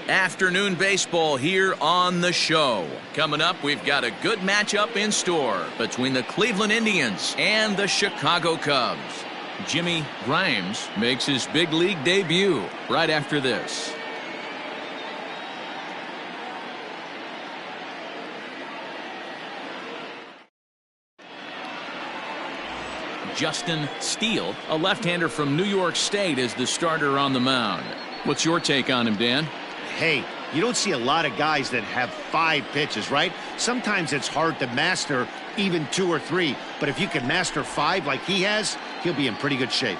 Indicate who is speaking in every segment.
Speaker 1: Afternoon baseball here on the show. Coming up, we've got a good matchup in store between the Cleveland Indians and the Chicago Cubs. Jimmy Grimes makes his big league debut right after this. Justin Steele, a left-hander from New York State, is the starter on the mound. What's your take on him, Dan?
Speaker 2: Hey, you don't see a lot of guys that have 5 pitches, right? Sometimes it's hard to master even 2 or 3. But if you can master 5 like he has, he'll be in pretty good shape.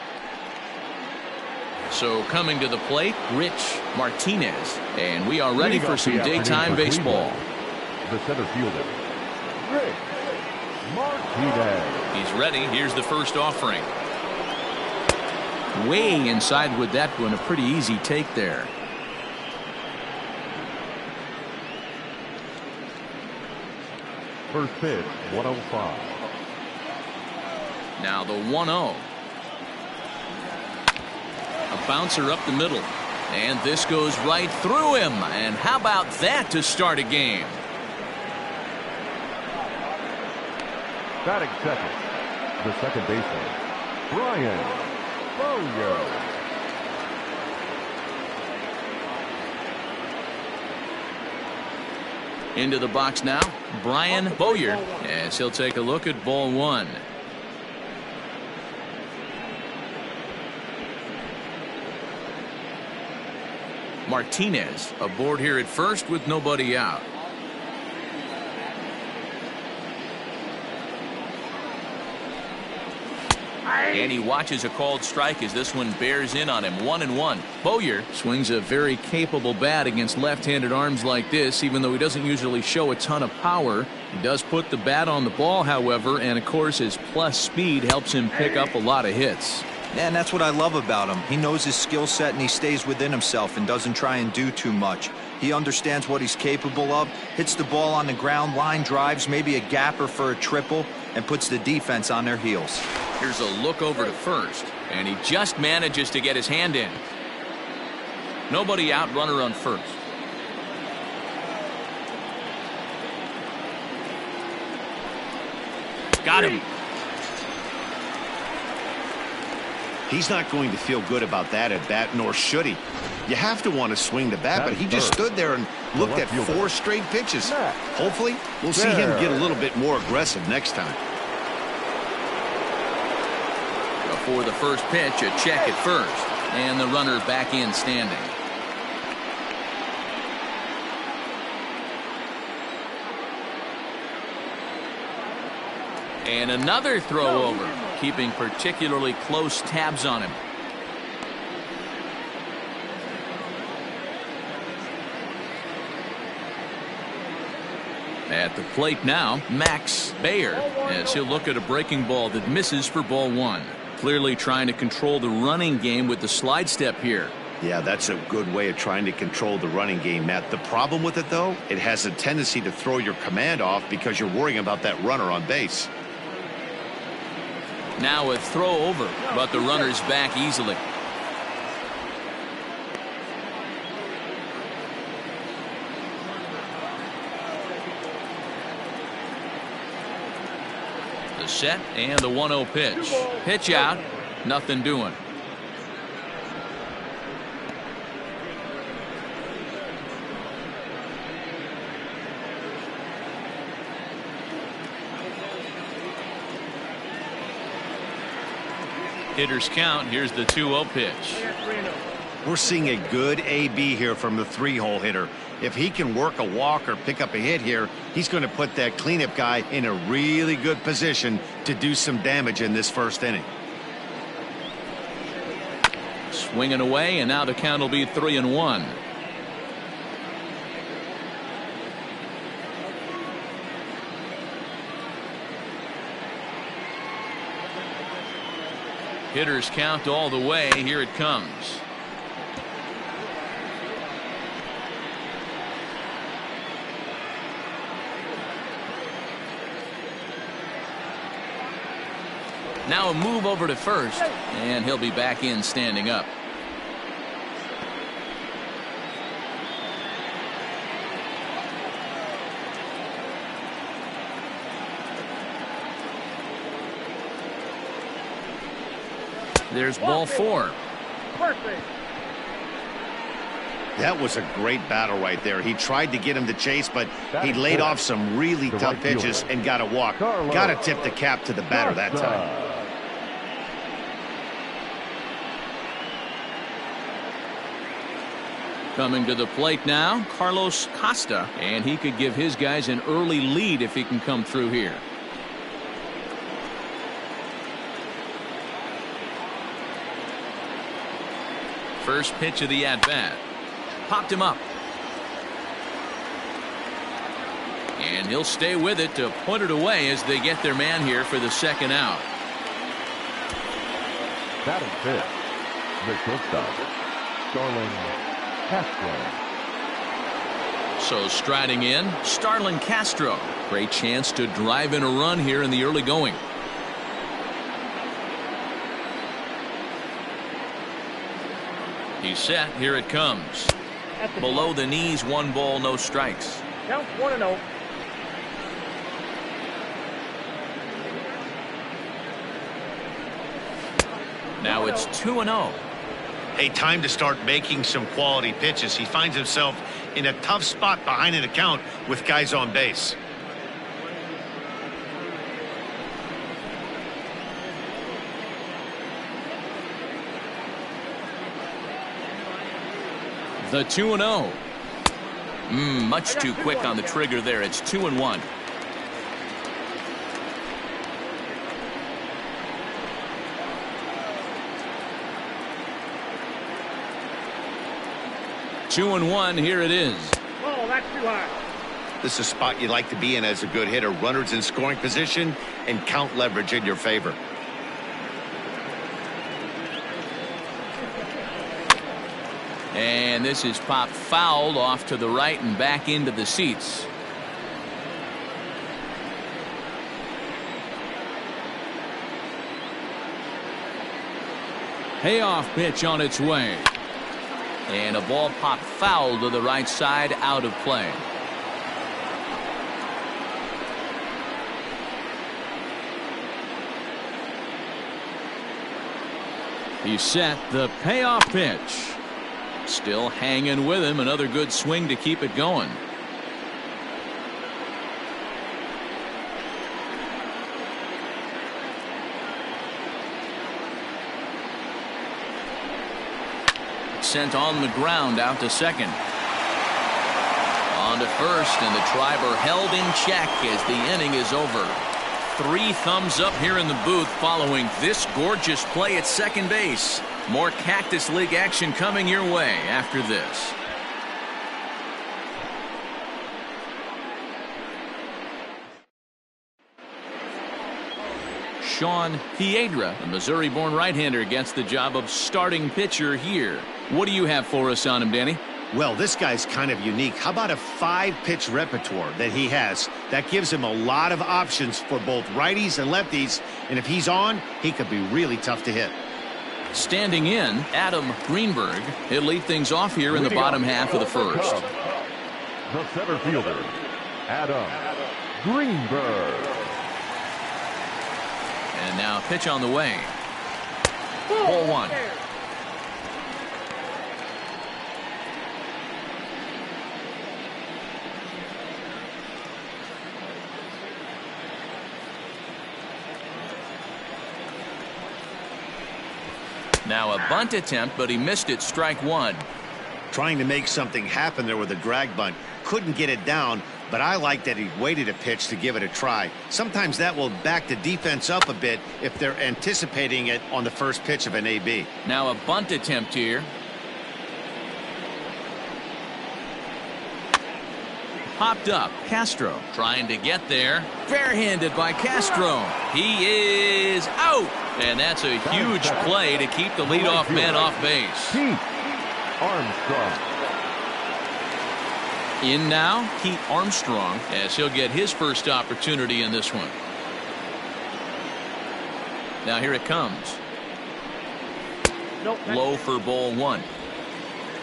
Speaker 1: So coming to the plate, Rich Martinez. And we are ready for some daytime baseball.
Speaker 3: The center fielder, Rich Martinez.
Speaker 1: He's ready. Here's the first offering. Way inside with that one. A pretty easy take there.
Speaker 3: First pitch, 105.
Speaker 1: Now the 1-0. A bouncer up the middle. And this goes right through him. And how about that to start a game?
Speaker 3: Batting second, the second baseman, Brian Bowyer.
Speaker 1: Into the box now, Brian Bowyer, as he'll take a look at ball 1. Martinez aboard here at first with nobody out. And he watches a called strike as this one bears in on him. 1-1. Bowyer swings a very capable bat against left-handed arms like this, even though he doesn't usually show a ton of power. He does put the bat on the ball, however, and of course his plus speed helps him pick up a lot of hits.
Speaker 4: Yeah, and that's what I love about him. He knows his skill set and he stays within himself and doesn't try and do too much. He understands what he's capable of, hits the ball on the ground, line drives, maybe a gapper for a triple, and puts the defense on their heels.
Speaker 1: Here's a look over to first, and he just manages to get his hand in. Nobody out, runner on first. Got him.
Speaker 2: He's not going to feel good about that at bat, nor should he. You have to want to swing the bat, but he just stood there and looked at 4 straight pitches. Hopefully, we'll see him get a little bit more aggressive next time.
Speaker 1: Before the first pitch, a check at first, and the runner back in standing. And another throw over, keeping particularly close tabs on him. At the plate now, Max Bayer, as he'll look at a breaking ball that misses for ball 1. Clearly trying to control the running game with the slide step here.
Speaker 2: Yeah, that's a good way of trying to control the running game, Matt. The problem with it, though, it has a tendency to throw your command off because you're worrying about that runner on base.
Speaker 1: Now a throw over, but the runner's back easily. The set and the 1-0 pitch. Pitch out, nothing doing. Hitters count. Here's the 2-0 pitch.
Speaker 2: We're seeing a good AB here from the 3-hole hitter. If he can work a walk or pick up a hit here, he's going to put that cleanup guy in a really good position to do some damage in this first inning.
Speaker 1: Swinging away, and now the count will be 3-1. Hitters count all the way. Here it comes. Now a move over to first, and he'll be back in standing up. There's ball 4.
Speaker 2: That was a great battle right there. He tried to get him to chase, but he laid off some really tough pitches and got a walk. Got to tip the cap to the batter that time.
Speaker 1: Coming to the plate now, Carlos Costa, and he could give his guys an early lead if he can come through here. First pitch of the at-bat. Popped him up. And he'll stay with it to put it away as they get their man here for the second out.
Speaker 3: Batting fifth, the shortstop, Starling Castro.
Speaker 1: So striding in, Starlin Castro. Great chance to drive in a run here in the early going. He's set. Here it comes. Below the knees, 1 ball, no strikes.
Speaker 5: Count 1-0.
Speaker 1: Now it's 2-0.
Speaker 2: Hey, time to start making some quality pitches. He finds himself in a tough spot behind an account with guys on base.
Speaker 1: The 2-0. Much too quick on the trigger there. It's 2-1. Two and 1. Here it is.
Speaker 5: Oh, that's too high.
Speaker 2: This is a spot you like to be in as a good hitter. Runners in scoring position and count leverage in your favor.
Speaker 1: And this is popped fouled off to the right and back into the seats. Payoff pitch on its way. And a ball popped foul to the right side, out of play. He's set. The payoff pitch. Still hanging with him. Another good swing to keep it going. Sent on the ground out to second. On to first, and the Triber held in check as the inning is over. 3 thumbs up here in the booth following this gorgeous play at second base. More Cactus League action coming your way after this. Sean Piedra, the Missouri-born right-hander, gets the job of starting pitcher here. What do you have for us on him, Danny?
Speaker 2: Well, this guy's kind of unique. How about a 5-pitch repertoire that he has? That gives him a lot of options for both righties and lefties. And if he's on, he could be really tough to hit.
Speaker 1: Standing in, Adam Greenberg. He'll lead things off here in the bottom half of the first.
Speaker 3: The center fielder, Adam Greenberg.
Speaker 1: And now pitch on the way. Ball 1. Now a bunt attempt, but he missed it. Strike 1.
Speaker 2: Trying to make something happen there with a drag bunt. Couldn't get it down, but I like that he waited a pitch to give it a try. Sometimes that will back the defense up a bit if they're anticipating it on the first pitch of an AB.
Speaker 1: Now a bunt attempt here. Popped up. Castro trying to get there. Fair-handed by Castro. He is out. And that's a huge play to keep the leadoff man off base.
Speaker 3: Keith Armstrong.
Speaker 1: In now, Keith Armstrong, as he'll get his first opportunity in this one. Now here it comes. Low for ball 1.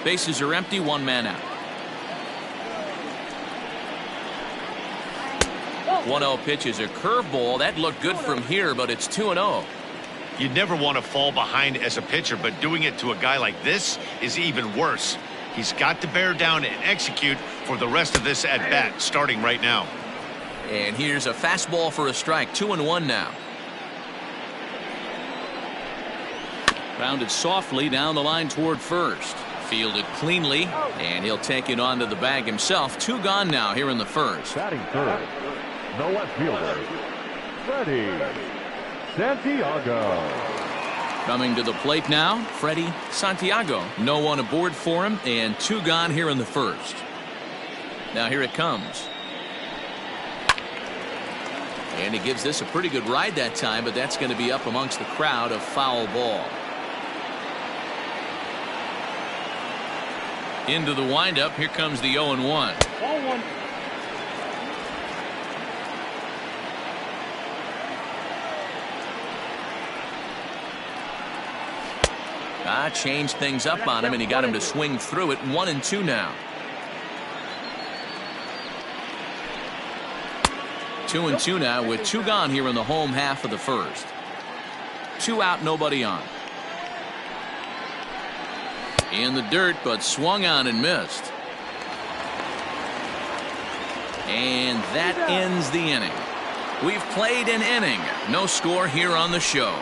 Speaker 1: Bases are empty, 1 man out. 1-0 pitch is a curveball. That looked good from here, but it's 2-0.
Speaker 2: You'd never want to fall behind as a pitcher, but doing it to a guy like this is even worse. He's got to bear down and execute for the rest of this at-bat, starting right now.
Speaker 1: And here's a fastball for a strike. 2-1 now. Grounded softly down the line toward first. Fielded cleanly, and he'll take it onto the bag himself. 2 gone now here in the first.
Speaker 3: Batting third, the left fielder, Freddie Santiago.
Speaker 1: Coming to the plate now, Freddie Santiago. No one aboard for him, and 2 gone here in the first. Now here it comes. And he gives this a pretty good ride that time, but that's going to be up amongst the crowd. A foul ball. Into the windup. Here comes the 0-1.
Speaker 5: Ball 1.
Speaker 1: Changed things up on him, and he got him to swing through it. 1-2 now. 2-2 now with 2 gone here in the home half of the first. 2 out, nobody on. In the dirt, but swung on and missed. And that ends the inning. We've played an inning. No score here on the show.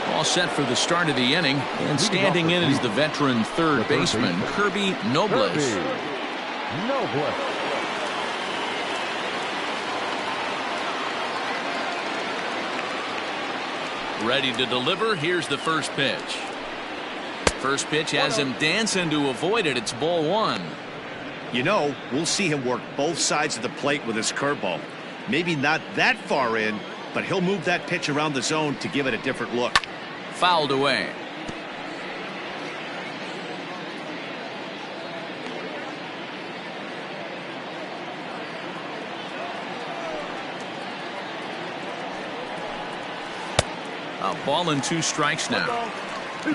Speaker 1: All set for the start of the inning, and standing in is the veteran third baseman, Kirby Nobles. Ready to deliver. Here's the first pitch. First pitch has him dancing to avoid it. It's ball 1.
Speaker 2: You know, we'll see him work both sides of the plate with his curveball. Maybe not that far in, but he'll move that pitch around the zone to give it a different look.
Speaker 1: Fouled away. A ball and 2 strikes now.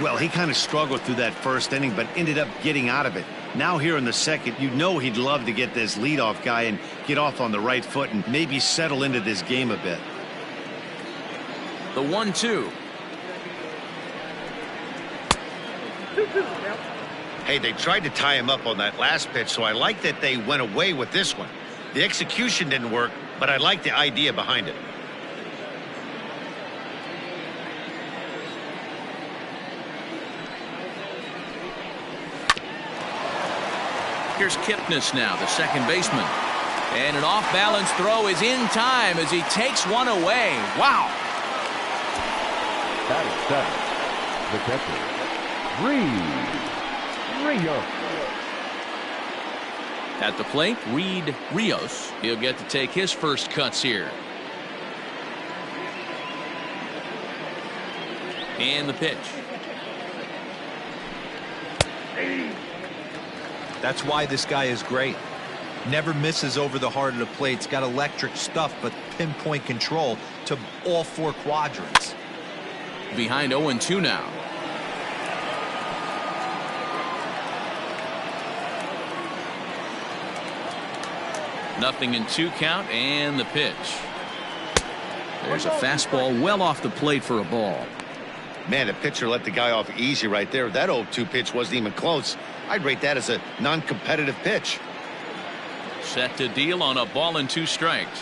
Speaker 2: Well, he kind of struggled through that first inning, but ended up getting out of it. Now here in the second, you know he'd love to get this leadoff guy and get off on the right foot and maybe settle into this game a bit.
Speaker 1: The 1-2.
Speaker 2: Hey, they tried to tie him up on that last pitch, so I like that they went away with this one. The execution didn't work, but I like the idea behind it.
Speaker 1: Here's Kipnis now, the second baseman. And an off-balance throw is in time as he takes one away. Wow.
Speaker 3: That is 7. The catcher, Rios.
Speaker 1: At the plate, Reed Rios. He'll get to take his first cuts here. And the pitch.
Speaker 4: That's why this guy is great. Never misses over the heart of the plate. He's got electric stuff, but pinpoint control to all 4 quadrants.
Speaker 1: Behind 0-2 now. Nothing in 2 count, and the pitch. There's a fastball well off the plate for a ball.
Speaker 2: Man, the pitcher let the guy off easy right there. That 0-2 pitch wasn't even close. I'd rate that as a non-competitive pitch.
Speaker 1: Set to deal on a ball and 2 strikes.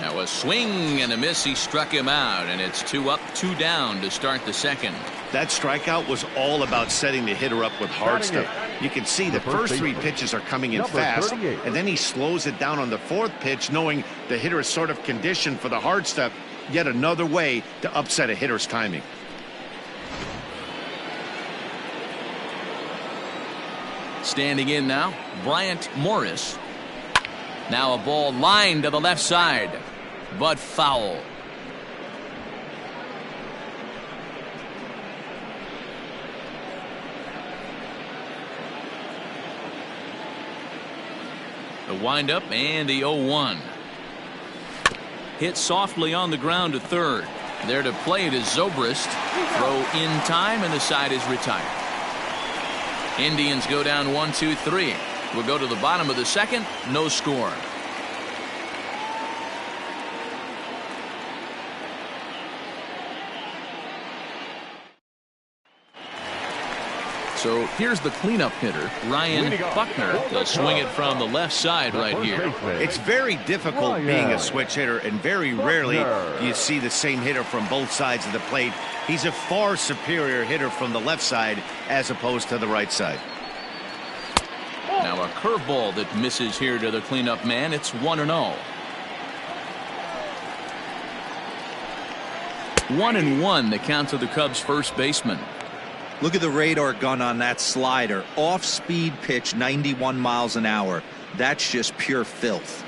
Speaker 1: Now a swing and a miss. He struck him out, and it's 2 up, 2 down to start the second.
Speaker 2: That strikeout was all about setting the hitter up with hard stuff. You can see the first 3 pitches are coming in fast, and then he slows it down on the 4th pitch, knowing the hitter is sort of conditioned for the hard stuff. Yet another way to upset a hitter's timing.
Speaker 1: Standing in now, Bryant Morris. Now a ball lined to the left side, but foul. The windup and the 0-1. Hit softly on the ground to third. There to play it is Zobrist. Throw in time, and the side is retired. Indians go down 1-2-3. We'll go to the bottom of the second. No score. So here's the cleanup hitter, Ryan Buckner. He'll swing it from the left side right here.
Speaker 2: It's very difficult being a switch hitter, and very rarely do you see the same hitter from both sides of the plate. He's a far superior hitter from the left side as opposed to the right side.
Speaker 1: Now a curveball that misses here to the cleanup man. It's 1-0. 1-1 the count to the Cubs first baseman.
Speaker 4: Look at the radar gun on that slider. Off-speed pitch, 91 miles an hour. That's just pure filth.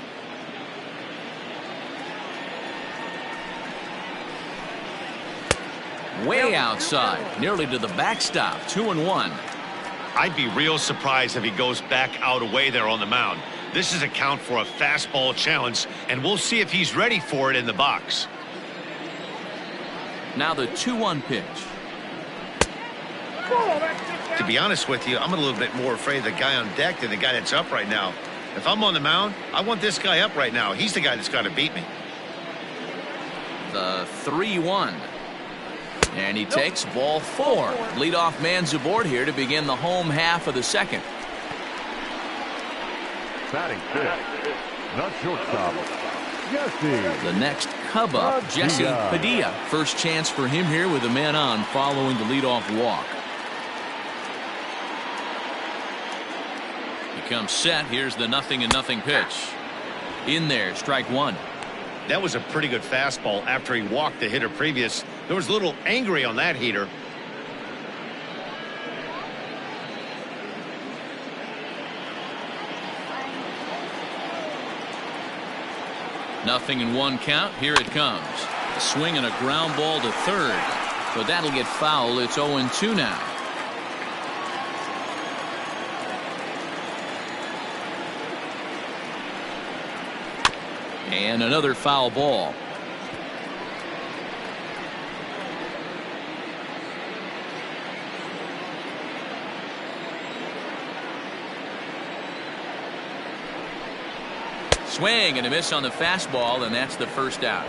Speaker 1: Way outside, nearly to the backstop. 2-1.
Speaker 2: I'd be real surprised if he goes back out away there on the mound. This is a count for a fastball challenge, and we'll see if he's ready for it in the box.
Speaker 1: Now the 2-1 pitch.
Speaker 2: To be honest with you, I'm a little bit more afraid of the guy on deck than the guy that's up right now. If I'm on the mound, I want this guy up right now. He's the guy that's got to beat me.
Speaker 1: The 3-1. And he takes ball 4. Leadoff man's aboard here to begin the home half of the second.
Speaker 3: Batting fifth, the shortstop, Jesse.
Speaker 1: The next Cub up, Jesse Padilla. First chance for him here with a man on following the leadoff walk. He comes set. Here's the 0-0 pitch. In there, strike 1.
Speaker 2: That was a pretty good fastball after he walked the hitter previous. There was a little angry on that heater.
Speaker 1: Nothing in 1 count. Here it comes. A swing and a ground ball to third. But that'll get foul. It's 0-2 now. And another foul ball. Swing and a miss on the fastball, and that's the first out.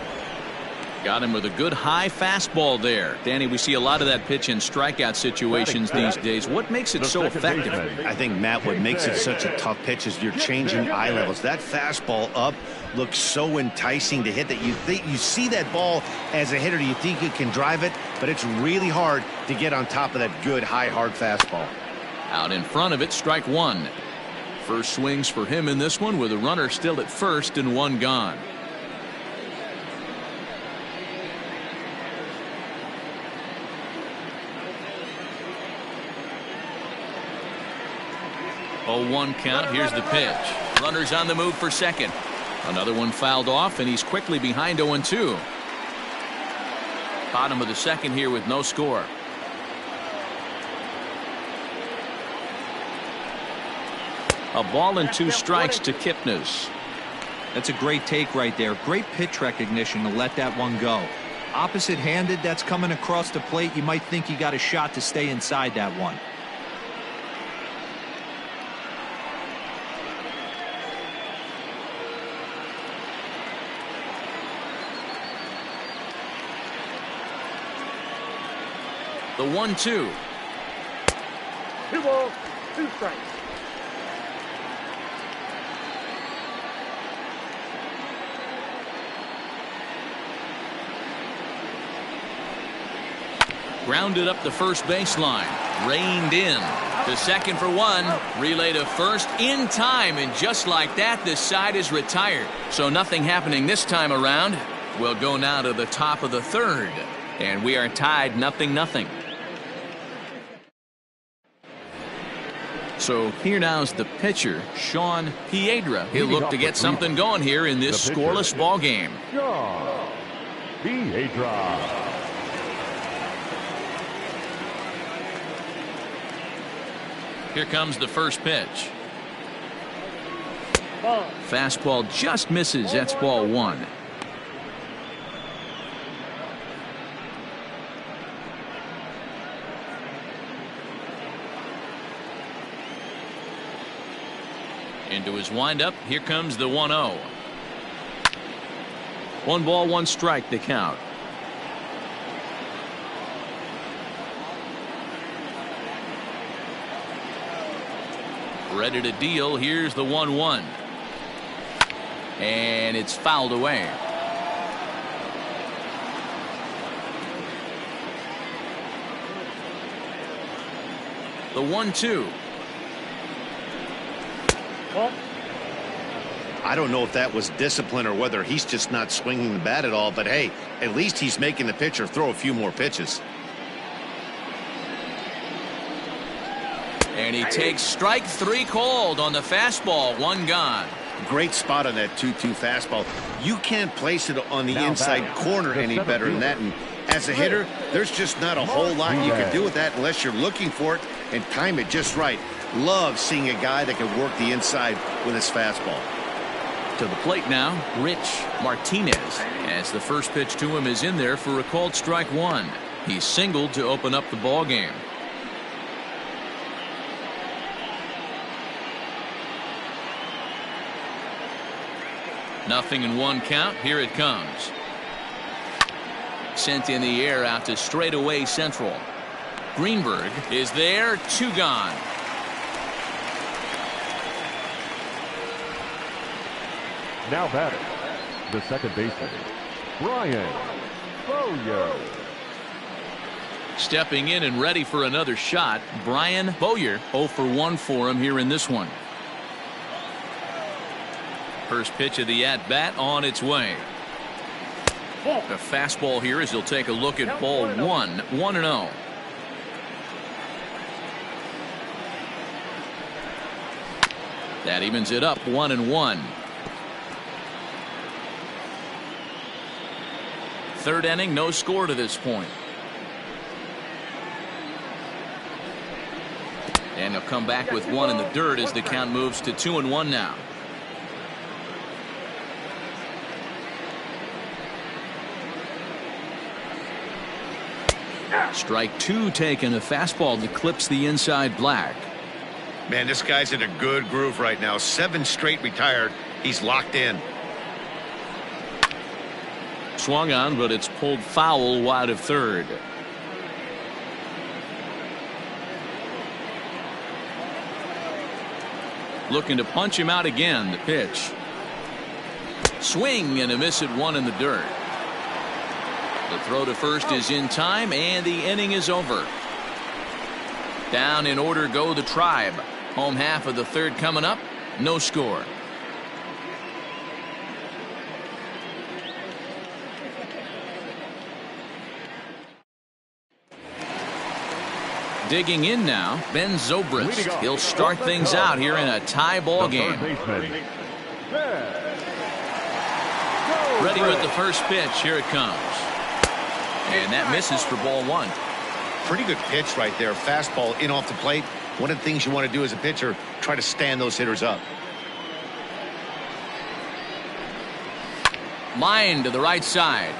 Speaker 1: Got him with a good high fastball there. Danny, we see a lot of that pitch in strikeout situations these days. What makes it so effective?
Speaker 2: I think, Matt, what makes it such a tough pitch is you're changing eye levels. That fastball up looks so enticing to hit that you see that ball as a hitter, you think you can drive it, but it's really hard to get on top of that good high hard fastball.
Speaker 1: Out in front of it, strike 1. First swings for him in this one with a runner still at first and 1 gone. Oh, 1 count. Here's the pitch. Runners on the move for second. Another one fouled off, and he's quickly behind 0-2. Bottom of the second here with no score. A ball and 2 strikes to Kipnis.
Speaker 4: That's a great take right there. Great pitch recognition to let that one go. Opposite-handed, that's coming across the plate. You might think you got a shot to stay inside that one.
Speaker 1: The 1-2.
Speaker 5: 2 balls, 2 strikes.
Speaker 1: Grounded up the first baseline. Reined in. To second for 1. Relay to first in time. And just like that, this side is retired. So nothing happening this time around. We'll go now to the top of the third. And we are tied 0-0. So here now's the pitcher, Sean Piedra. He'll look to get something going here in this scoreless ball game.
Speaker 3: Sean Piedra.
Speaker 1: Here comes the first pitch.
Speaker 5: Ball.
Speaker 1: Fastball just misses. That's ball 1. Into his windup. Here comes the 1-0. 1 ball, 1 strike to count. Ready to deal. Here's the 1-1. And it's fouled away. The 1-2.
Speaker 2: I don't know if that was discipline or whether he's just not swinging the bat at all, but hey, at least he's making the pitcher throw a few more pitches.
Speaker 1: And he takes strike 3 called on the fastball. 1 gone.
Speaker 2: Great spot on that 2-2 fastball. You can't place it on the inside corner any better than that. And as a hitter, there's just not a whole lot you can do with that unless you're looking for it and time it just right. Love seeing a guy that can work the inside with his fastball.
Speaker 1: To the plate now, Rich Martinez, as the first pitch to him is in there for a called strike 1. He singled to open up the ball game. Nothing in 1 count. Here it comes. Sent in the air out to straightaway central. Greenberg is there. 2 gone.
Speaker 3: Now batting, the second baseman, Brian Bowyer.
Speaker 1: Stepping in and ready for another shot, Brian Bowyer. 0 for 1 for him here in this one. First pitch of the at-bat on its way. A fastball here as he'll take a look at ball 1. 1-0. That evens it up 1-1. Third inning, no score to this point. And he'll come back with 1 in the dirt as the count moves to 2-1 now. Strike 2 taken. A fastball that clips the inside black.
Speaker 2: Man, this guy's in a good groove right now. 7 straight retired. He's locked in.
Speaker 1: Swung on, but it's pulled foul wide of third. Looking to punch him out again. The pitch. Swing and a miss at 1 in the dirt. The throw to first is in time, and the inning is over. Down in order go the Tribe. Home half of the third coming up. No score. Digging in now, Ben Zobrist. He'll start things out here in a tie ball game. Ready with the first pitch. Here it comes. And that misses for ball 1.
Speaker 2: Pretty good pitch right there. Fastball in off the plate. One of the things you want to do as a pitcher, try to stand those hitters up.
Speaker 1: Line to the right side.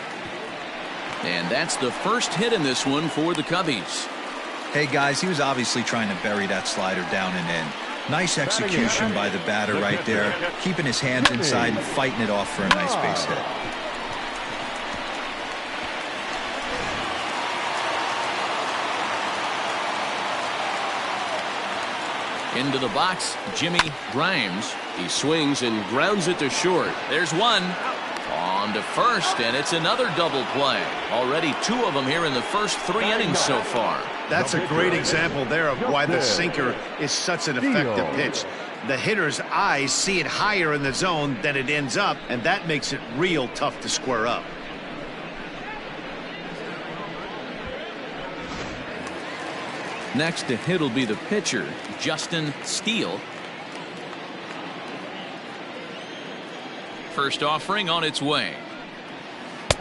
Speaker 1: And that's the first hit in this one for the Cubbies.
Speaker 4: Hey guys, he was obviously trying to bury that slider down and in. Nice execution by the batter right there, keeping his hands inside and fighting it off for a nice base hit.
Speaker 1: Into the box, Jimmy Grimes. He swings and grounds it to short. There's 1. On to first, and it's another double play. Already 2 of them here in the first 3 innings so far.
Speaker 2: That's a great example there of why the sinker is such an effective pitch. The hitter's eyes see it higher in the zone than it ends up, and that makes it real tough to square up.
Speaker 1: Next to hit will be the pitcher, Justin Steele. First offering on its way.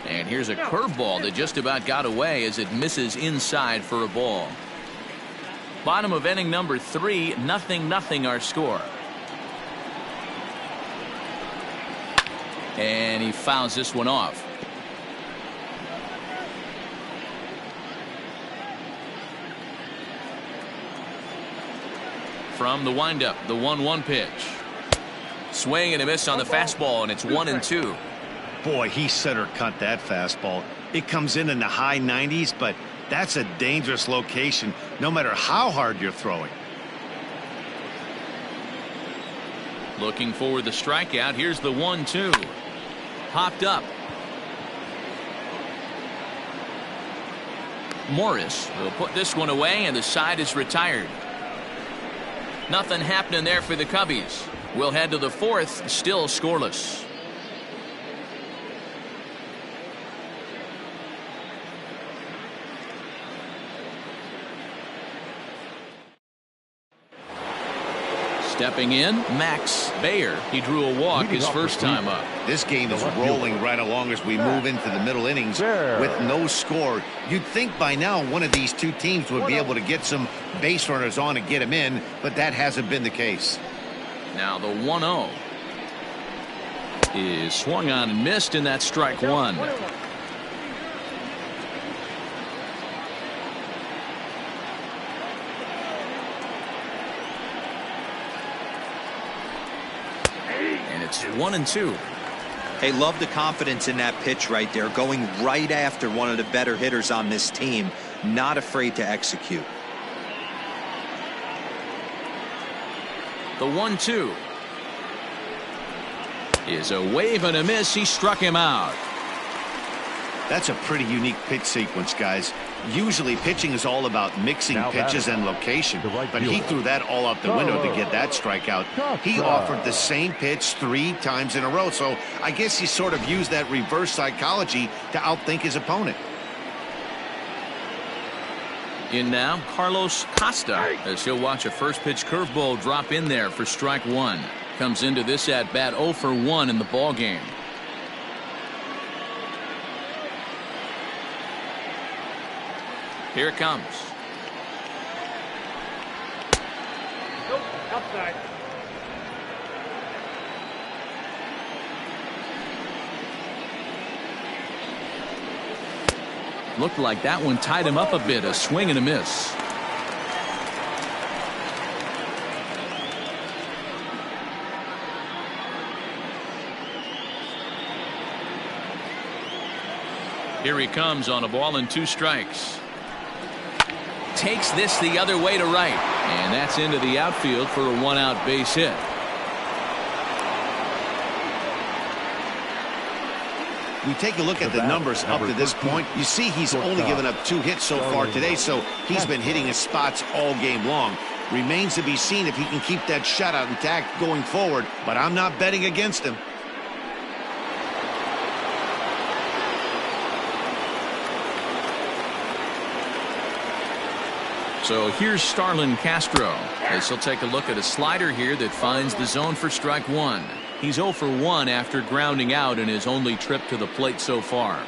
Speaker 1: And here's a curveball that just about got away as it misses inside for a ball. Bottom of inning number 3, 0-0 our score. And he fouls this one off. From the windup, the 1-1 pitch. Swing and a miss on the fastball, and it's 1-2.
Speaker 2: Boy, he center cut that fastball. It comes in the high 90s, but that's a dangerous location no matter how hard you're throwing.
Speaker 1: Looking for the strikeout. Here's the 1-2. Popped up. Morris will put this one away, and the side is retired. Nothing happening there for the Cubbies. We'll head to the 4th, still scoreless. Stepping in, Max Bayer. He drew a walk his first time up.
Speaker 2: This game is rolling right along as we move into the middle innings with no score. You'd think by now one of these two teams would be able to get some base runners on and get them in, but that hasn't been the case.
Speaker 1: Now the 1-0 is swung on and missed, and that's strike one. It's 1-2.
Speaker 4: Hey, love the confidence in that pitch right there, going right after one of the better hitters on this team, not afraid to execute.
Speaker 1: The 1-2 is a wave and a miss. He struck him out.
Speaker 2: That's a pretty unique pitch sequence, guys. Usually pitching is all about mixing pitches and location, but he threw that all out the window to get that strikeout. He offered the same pitch 3 times in a row, so I guess he sort of used that reverse psychology to outthink his opponent.
Speaker 1: In now, Carlos Costa, as he'll watch a first pitch curveball drop in there for strike one. Comes into this at bat 0 for 1 in the ball game. Here it comes.
Speaker 5: Nope, outside.
Speaker 1: Looked like that one tied him up a bit. A swing and a miss. Here he comes on a ball and 2 strikes. Takes this the other way to right, and that's into the outfield for a 1-out base hit.
Speaker 2: We take a look at the numbers up to this point. You see he's only given up 2 hits so far today, so he's been hitting his spots all game long. Remains to be seen if he can keep that shutout intact going forward, but I'm not betting against him.
Speaker 1: So here's Starlin Castro as he'll take a look at a slider here that finds the zone for strike one. He's 0 for 1 after grounding out in his only trip to the plate so far.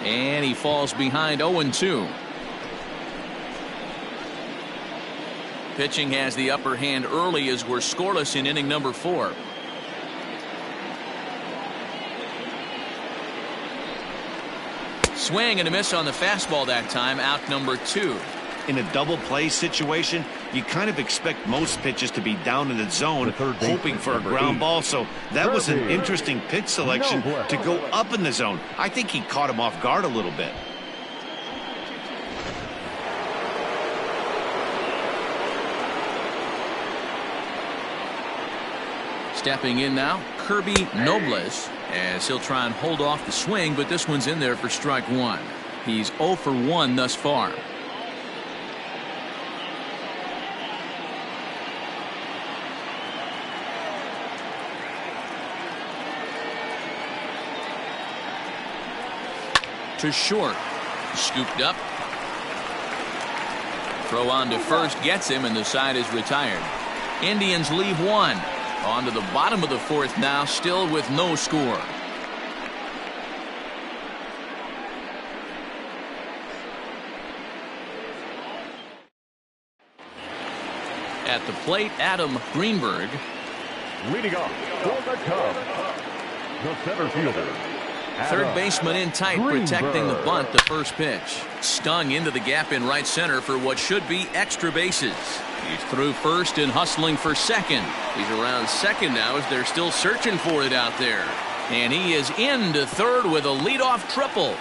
Speaker 1: And he falls behind 0-2. Pitching has the upper hand early as we're scoreless in inning number 4. Swing and a miss on the fastball that time, out number 2.
Speaker 2: In a double play situation, you kind of expect most pitches to be down in the zone, hoping for a ground ball. So that was an interesting pitch selection to go up in the zone. I think he caught him off guard a little bit.
Speaker 1: Stepping in now, Kirby Nobles, as he'll try and hold off the swing, but this one's in there for strike one. He's 0 for 1 thus far. To short, scooped up. Throw on to first gets him, and the side is retired. Indians leave one. On to the bottom of the 4th now, still with no score. At the plate, Adam Greenberg.
Speaker 3: Leading off for the Cubs, the center fielder.
Speaker 1: Third baseman in tight, protecting the bunt. The first pitch stung into the gap in right center for what should be extra bases. He's through first and hustling for second. He's around second now as they're still searching for it out there. And he is into third with a leadoff triple.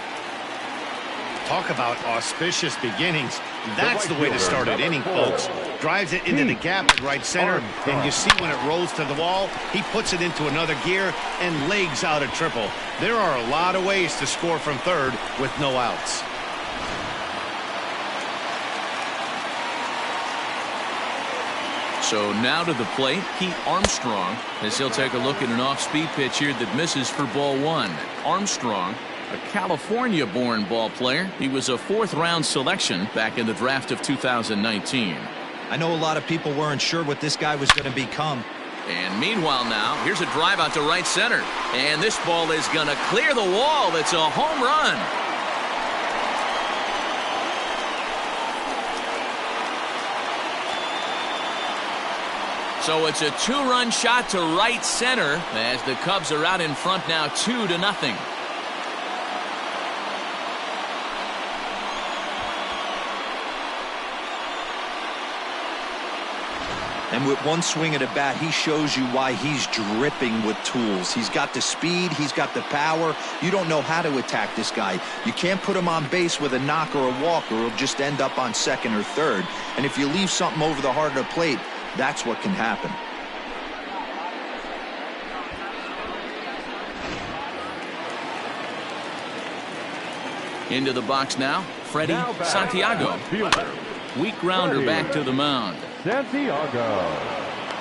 Speaker 2: Talk about auspicious beginnings. That's the way to start an inning, folks. Drives it into the gap at right center, and you see when it rolls to the wall, he puts it into another gear and legs out a triple. There are a lot of ways to score from third with no outs.
Speaker 1: So now to the plate, Pete Armstrong, as he'll take a look at an off-speed pitch here that misses for ball one. Armstrong, a California-born ball player. He was a fourth-round selection back in the draft of 2019.
Speaker 4: I know a lot of people weren't sure what this guy was going to become.
Speaker 1: And meanwhile now, here's a drive out to right center. And this ball is going to clear the wall. It's a home run. So it's a two-run shot to right center as the Cubs are out in front now 2-0.
Speaker 4: And with one swing of the bat, he shows you why he's dripping with tools. He's got the speed. He's got the power. You don't know how to attack this guy. You can't put him on base with a knock or a walk, or he'll just end up on second or third. And if you leave something over the heart of the plate, that's what can happen.
Speaker 1: Into the box now, Freddie Santiago. Weak grounder back to the mound.
Speaker 3: Santiago.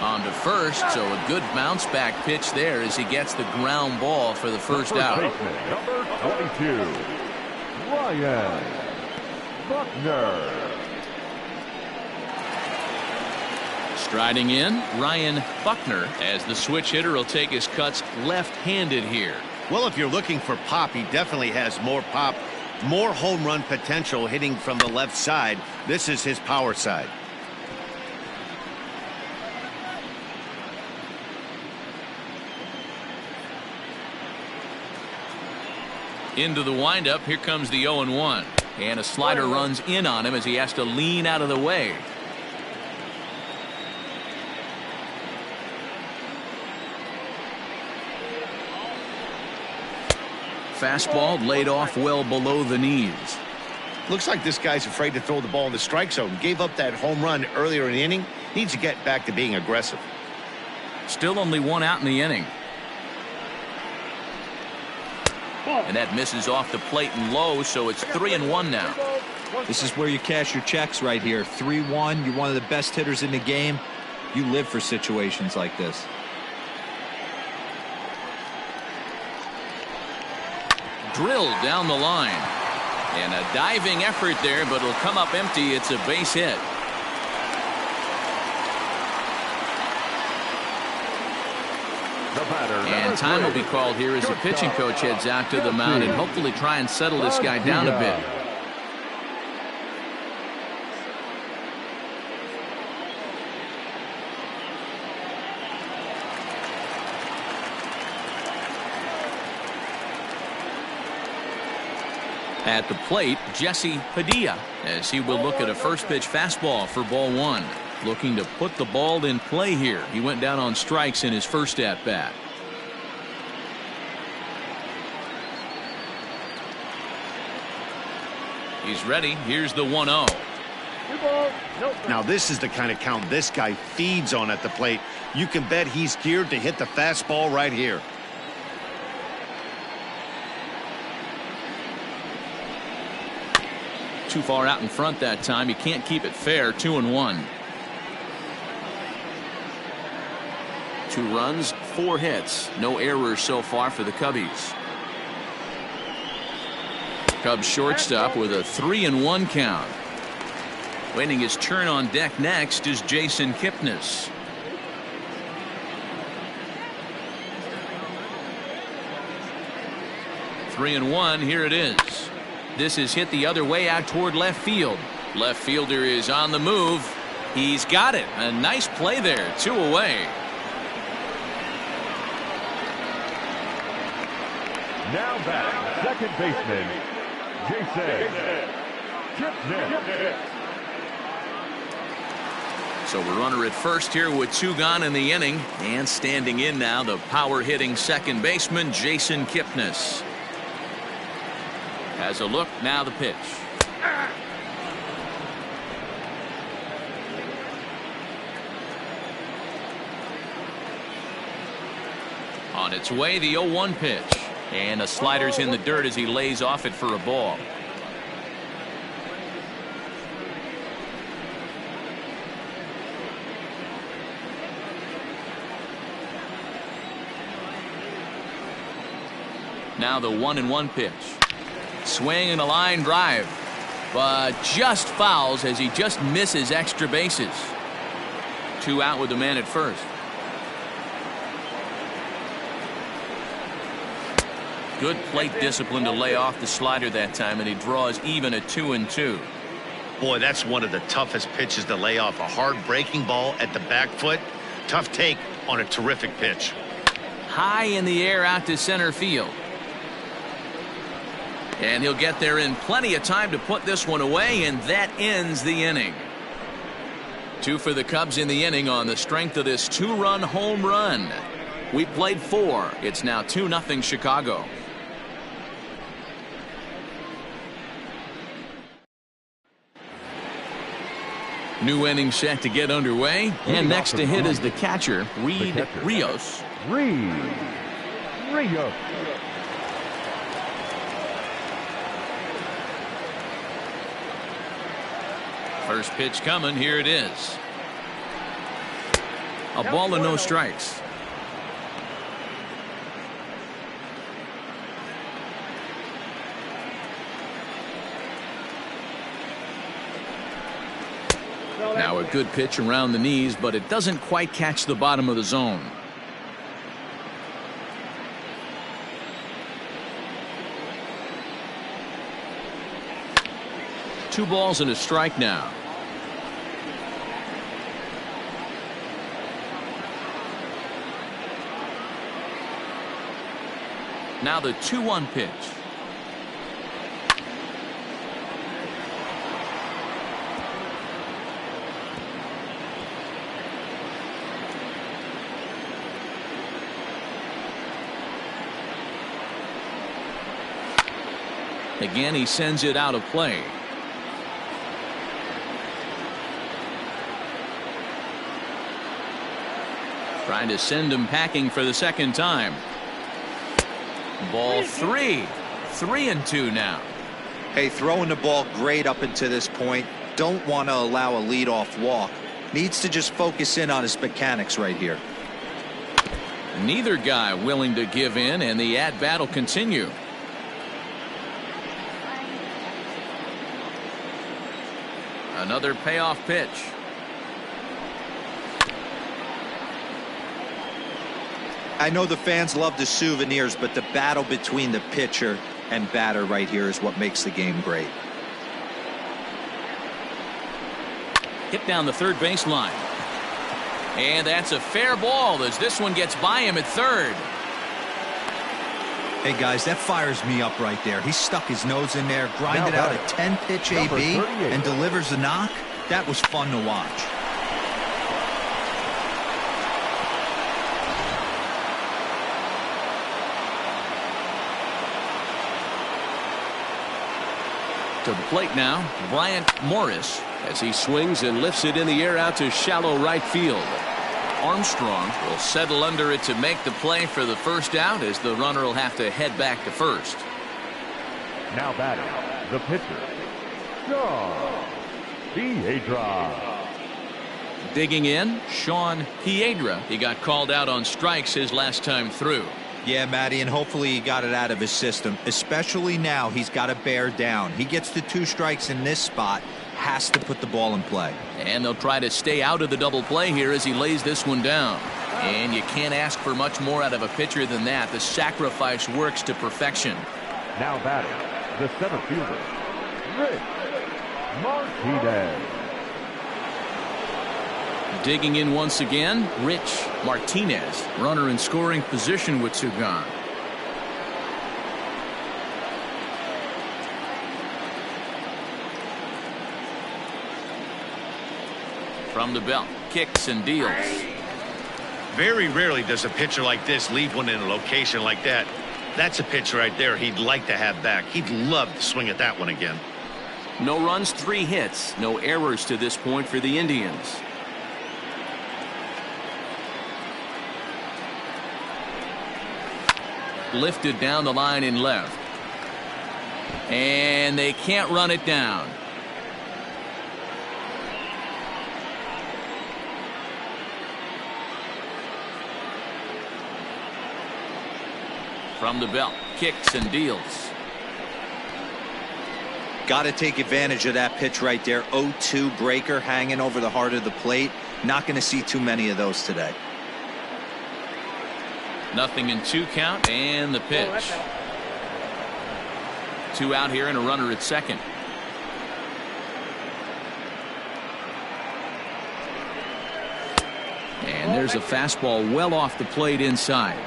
Speaker 1: On to first, so a good bounce back pitch there as he gets the ground ball for the first out.
Speaker 3: Number 22, Ryan Buckner.
Speaker 1: Striding in, Ryan Buckner, as the switch hitter will take his cuts left-handed here.
Speaker 2: Well, if you're looking for pop, he definitely has more pop, more home run potential hitting from the left side. This is his power side.
Speaker 1: Into the windup, here comes the 0-1. And a slider runs in on him as he has to lean out of the way. Fastball laid off well below the knees.
Speaker 2: Looks like this guy's afraid to throw the ball in the strike zone. Gave up that home run earlier in the inning. Needs to get back to being aggressive.
Speaker 1: Still only one out in the inning. And that misses off the plate and low, so it's 3-1 now.
Speaker 4: This is where you cash your checks right here. 3-1. You're one of the best hitters in the game. You live for situations like this.
Speaker 1: Drilled down the line. And a diving effort there, but it'll come up empty. It's a base hit. And time will be called here as the pitching coach heads out to the mound and hopefully try and settle this guy down a bit. At the plate, Jesse Padilla, as he will look at a first pitch fastball for ball one. Looking to put the ball in play here. He went down on strikes in his first at bat. He's ready. Here's the 1-0.
Speaker 2: Now this is the kind of count this guy feeds on at the plate. You can bet he's geared to hit the fastball right here.
Speaker 1: Too far out in front that time. You can't keep it fair. 2-1. 2 runs, 4 hits. No errors so far for the Cubbies. Cubs shortstop with a 3-1 count. Waiting his turn on deck next is Jason Kipnis. Three and one. Here it is. This is hit the other way out toward left field. Left fielder is on the move. He's got it. A nice play there. 2 away.
Speaker 3: Now back, second baseman, Jason Kipnis.
Speaker 1: So we're runner at first here with 2 gone in the inning. And standing in now, the power hitting second baseman, Jason Kipnis. Has a look, now the pitch. On its way, the 0-1 pitch. And a slider's in the dirt as he lays off it for a ball. Now the 1-1 pitch. Swing and a line drive. But just fouls as he just misses extra bases. 2 out with the man at first. Good plate discipline to lay off the slider that time, and he draws even at 2-2.
Speaker 2: Boy, that's one of the toughest pitches to lay off. A hard breaking ball at the back foot. Tough take on a terrific pitch.
Speaker 1: High in the air out to center field. And he'll get there in plenty of time to put this one away, and that ends the inning. 2 for the Cubs in the inning on the strength of this 2-run home run. We played 4. It's now 2-0 Chicago. New inning set to get underway, and next to hit is the catcher, Reed Rios.
Speaker 3: Rios.
Speaker 1: First pitch coming, here it is. A ball and no strikes. Now a good pitch around the knees, but it doesn't quite catch the bottom of the zone. Two balls and a strike now. Now the 2-1 pitch. Again, he sends it out of play. Trying to send him packing for the second time. Ball 3. 3-2 now.
Speaker 4: Hey, throwing the ball great up until this point. Don't want to allow a leadoff walk. Needs to just focus in on his mechanics right here.
Speaker 1: Neither guy willing to give in, and the at-bat will continue. Another payoff pitch.
Speaker 4: I know the fans love the souvenirs, but the battle between the pitcher and batter right here is what makes the game great.
Speaker 1: Hit down the third baseline. And that's a fair ball as this one gets by him at third.
Speaker 4: Hey guys, that fires me up right there. He stuck his nose in there, grinded out a 10-pitch AB, and delivers a knock. That was fun to watch.
Speaker 1: To the plate now, Bryant Morris, as he swings and lifts it in the air out to shallow right field. Armstrong will settle under it to make the play for the first out, as the runner will have to head back to first.
Speaker 3: Now batting, the pitcher, Sean Piedra.
Speaker 1: Digging in, Sean Piedra. He got called out on strikes his last time through.
Speaker 4: Yeah, Matty, and hopefully he got it out of his system. Especially now, he's got to bear down. He gets the 2 strikes in this spot, has to put the ball in play.
Speaker 1: And they'll try to stay out of the double play here as he lays this one down. And you can't ask for much more out of a pitcher than that. The sacrifice works to perfection.
Speaker 3: Now batting, the center fielder, Rich Martinez.
Speaker 1: Digging in once again, Rich Martinez, runner in scoring position with 2 gone. From the belt, kicks and deals.
Speaker 2: Very rarely does a pitcher like this leave one in a location like that. That's a pitch right there he'd like to have back. He'd love to swing at that one again.
Speaker 1: No runs, 3 hits, no errors to this point for the Indians. Lifted down the line in left. And they can't run it down. From the belt, kicks and deals.
Speaker 4: Got to take advantage of that pitch right there. 0-2 breaker hanging over the heart of the plate. Not going to see too many of those today.
Speaker 1: Nothing in 2 count, and the pitch. 2 out here and a runner at second. And there's a fastball well off the plate inside.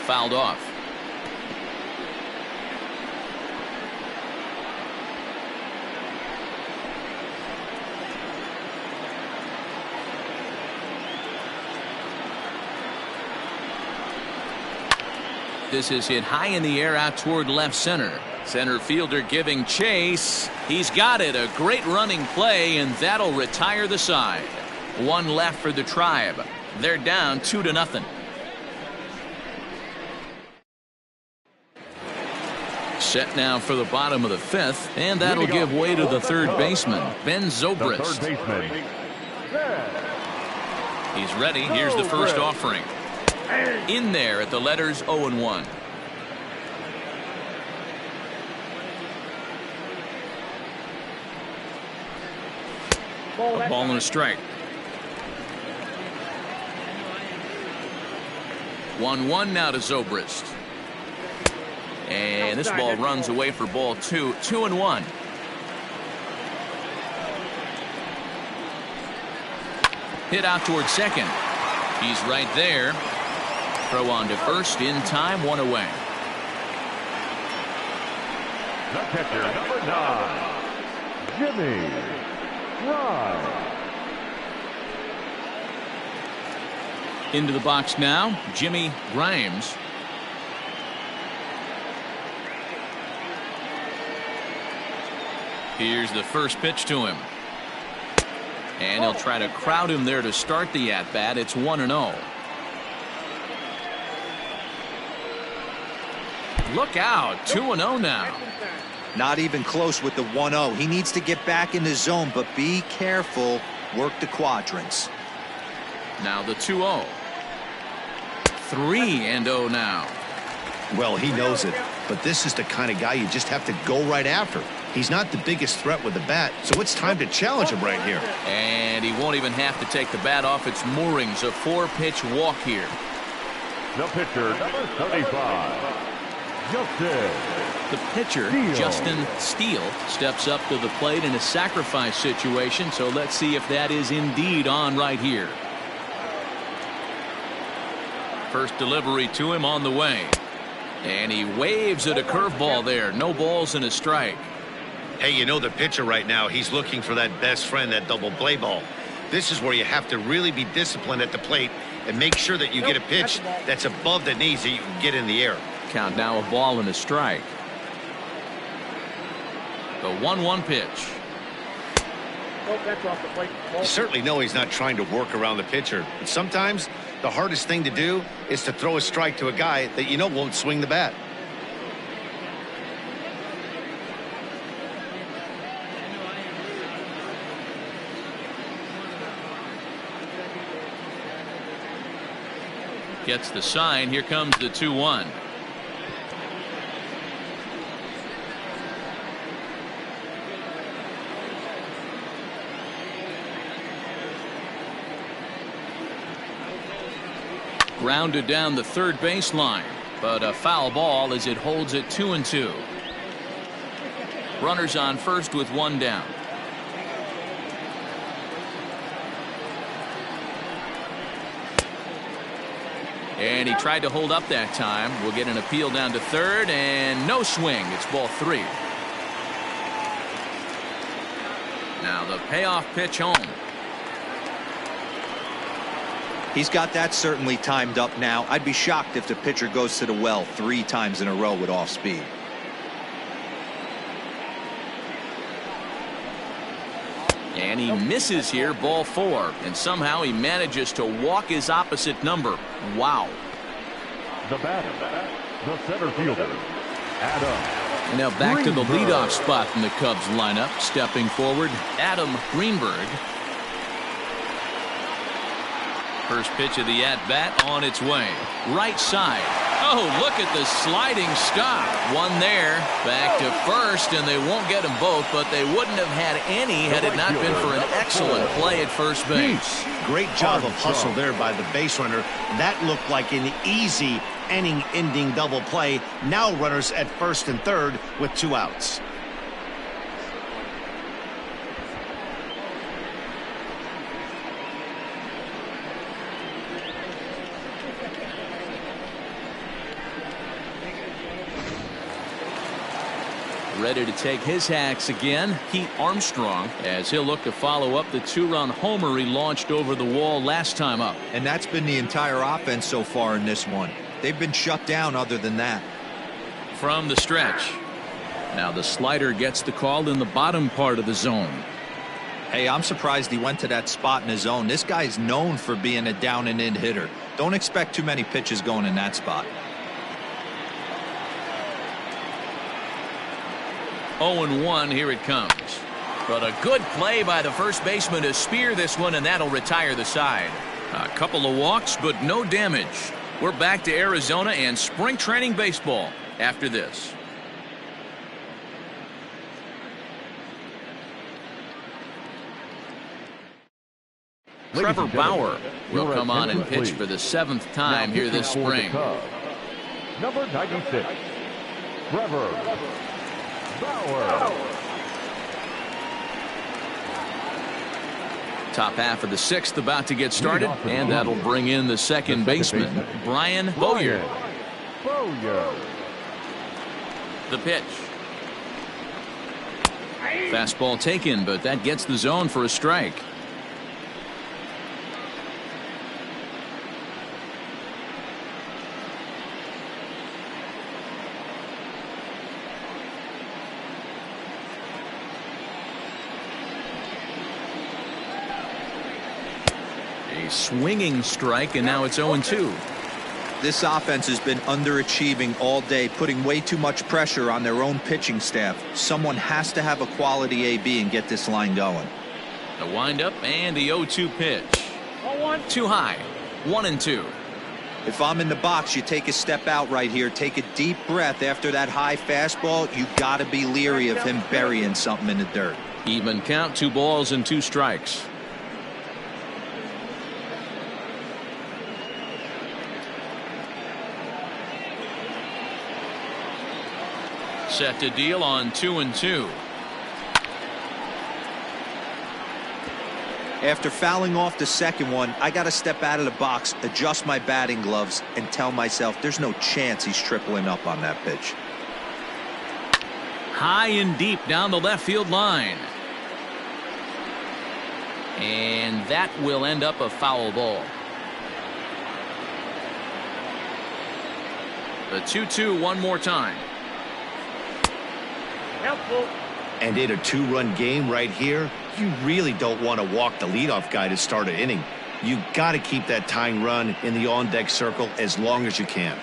Speaker 1: Fouled off. This is hit high in the air out toward left center. Center fielder giving chase. He's got it. A great running play, and that'll retire the side. 1 left for the Tribe. They're down 2-0. Set now for the bottom of the 5th, and that'll give way to the third baseman, Ben Zobrist. He's ready. Here's the first offering. In there at the letters 0-1. A ball and a strike. 1-1 now to Zobrist. And this ball runs away for ball 2. 2-1. Hit out toward second. He's right there. Throw on to first in time. 1 away.
Speaker 3: The catcher, number 9, Jimmy Grimes.
Speaker 1: Into the box now, Jimmy Grimes. Here's the first pitch to him. And he'll try to crowd him there to start the at-bat. It's 1-0. Look out. 2-0 now.
Speaker 4: Not even close with the 1-0. He needs to get back in the zone, but be careful. Work the quadrants.
Speaker 1: Now the 2-0. 3-0 now.
Speaker 2: Well, he knows it, but this is the kind of guy you just have to go right after. He's not the biggest threat with the bat, so it's time to challenge him right here.
Speaker 1: And he won't even have to take the bat off its moorings. A 4-pitch walk here.
Speaker 3: The pitcher, number 35, Justin.
Speaker 1: The pitcher, Justin Steele, steps up to the plate in a sacrifice situation, so let's see if that is indeed on right here. First delivery to him on the way. And he waves at a curveball there. No balls and a strike.
Speaker 2: Hey, you know the pitcher right now, he's looking for that best friend, that double play ball. This is where you have to really be disciplined at the plate and make sure that you get a pitch that's above the knees that you can get in the air.
Speaker 1: Count now, a ball and a strike. The 1-1 pitch.
Speaker 5: That's off the plate.
Speaker 2: You certainly know he's not trying to work around the pitcher. But sometimes the hardest thing to do is to throw a strike to a guy that you know won't swing the bat.
Speaker 1: Gets the sign. Here comes the 2-1. Grounded down the third baseline, but a foul ball as it holds it 2-2. Runners on first with 1 down. And he tried to hold up that time. We'll get an appeal down to third, and no swing. It's ball 3. Now the payoff pitch home.
Speaker 4: He's got that certainly timed up now. I'd be shocked if the pitcher goes to the well 3 times in a row with off speed.
Speaker 1: And he misses here, ball 4. And somehow he manages to walk his opposite number. Wow.
Speaker 3: The batter, the center fielder, Adam.
Speaker 1: And now back to the leadoff spot in the Cubs lineup. Stepping forward, Adam Greenberg. First pitch of the at-bat on its way. Right side. Oh, look at the sliding stop. One there. Back to first, and they won't get them both, but they wouldn't have had any had it not been for an excellent play at first base.
Speaker 2: Great job of hustle there by the base runner. That looked like an easy inning-ending double play. Now runners at first and third with 2 outs.
Speaker 1: Ready to take his hacks again, Pete Armstrong, as he'll look to follow up the 2-run homer he launched over the wall last time up.
Speaker 4: And that's been the entire offense so far in this one. They've been shut down other than that.
Speaker 1: From the stretch. Now the slider gets the call in the bottom part of the zone.
Speaker 4: Hey, I'm surprised he went to that spot in his zone. This guy's known for being a down and in hitter. Don't expect too many pitches going in that spot.
Speaker 1: 0-1, here it comes. But a good play by the first baseman to spear this one, and that'll retire the side. A couple of walks, but no damage. We're back to Arizona and spring training baseball after this. Trevor Bauer will come on and pitch for the 7th time here this spring.
Speaker 3: Number 96, Trevor Bauer.
Speaker 1: Top half of the 6th about to get started, and that'll bring in the second baseman, Brian Bowyer. The pitch. Fastball taken, but that gets the zone for a strike. A swinging strike, and now it's 0-2.
Speaker 4: This offense has been underachieving all day, putting way too much pressure on their own pitching staff. Someone has to have a quality AB and get this line going.
Speaker 1: The windup and the 0-2 pitch. 0-1. Too high. 1-2.
Speaker 4: If I'm in the box, you take a step out right here. Take a deep breath after that high fastball. You got to be leery of him burying something in the dirt.
Speaker 1: Even count, 2 balls and 2 strikes. Set to deal on 2-2.
Speaker 4: After fouling off the second one, I got to step out of the box, adjust my batting gloves, and tell myself there's no chance he's tripling up on that pitch.
Speaker 1: High and deep down the left field line. And that will end up a foul ball. The 2-2 one more time.
Speaker 5: Helpful.
Speaker 2: And in a 2-run game right here, you really don't want to walk the leadoff guy to start an inning. You got to keep that tying run in the on-deck circle as long as you can.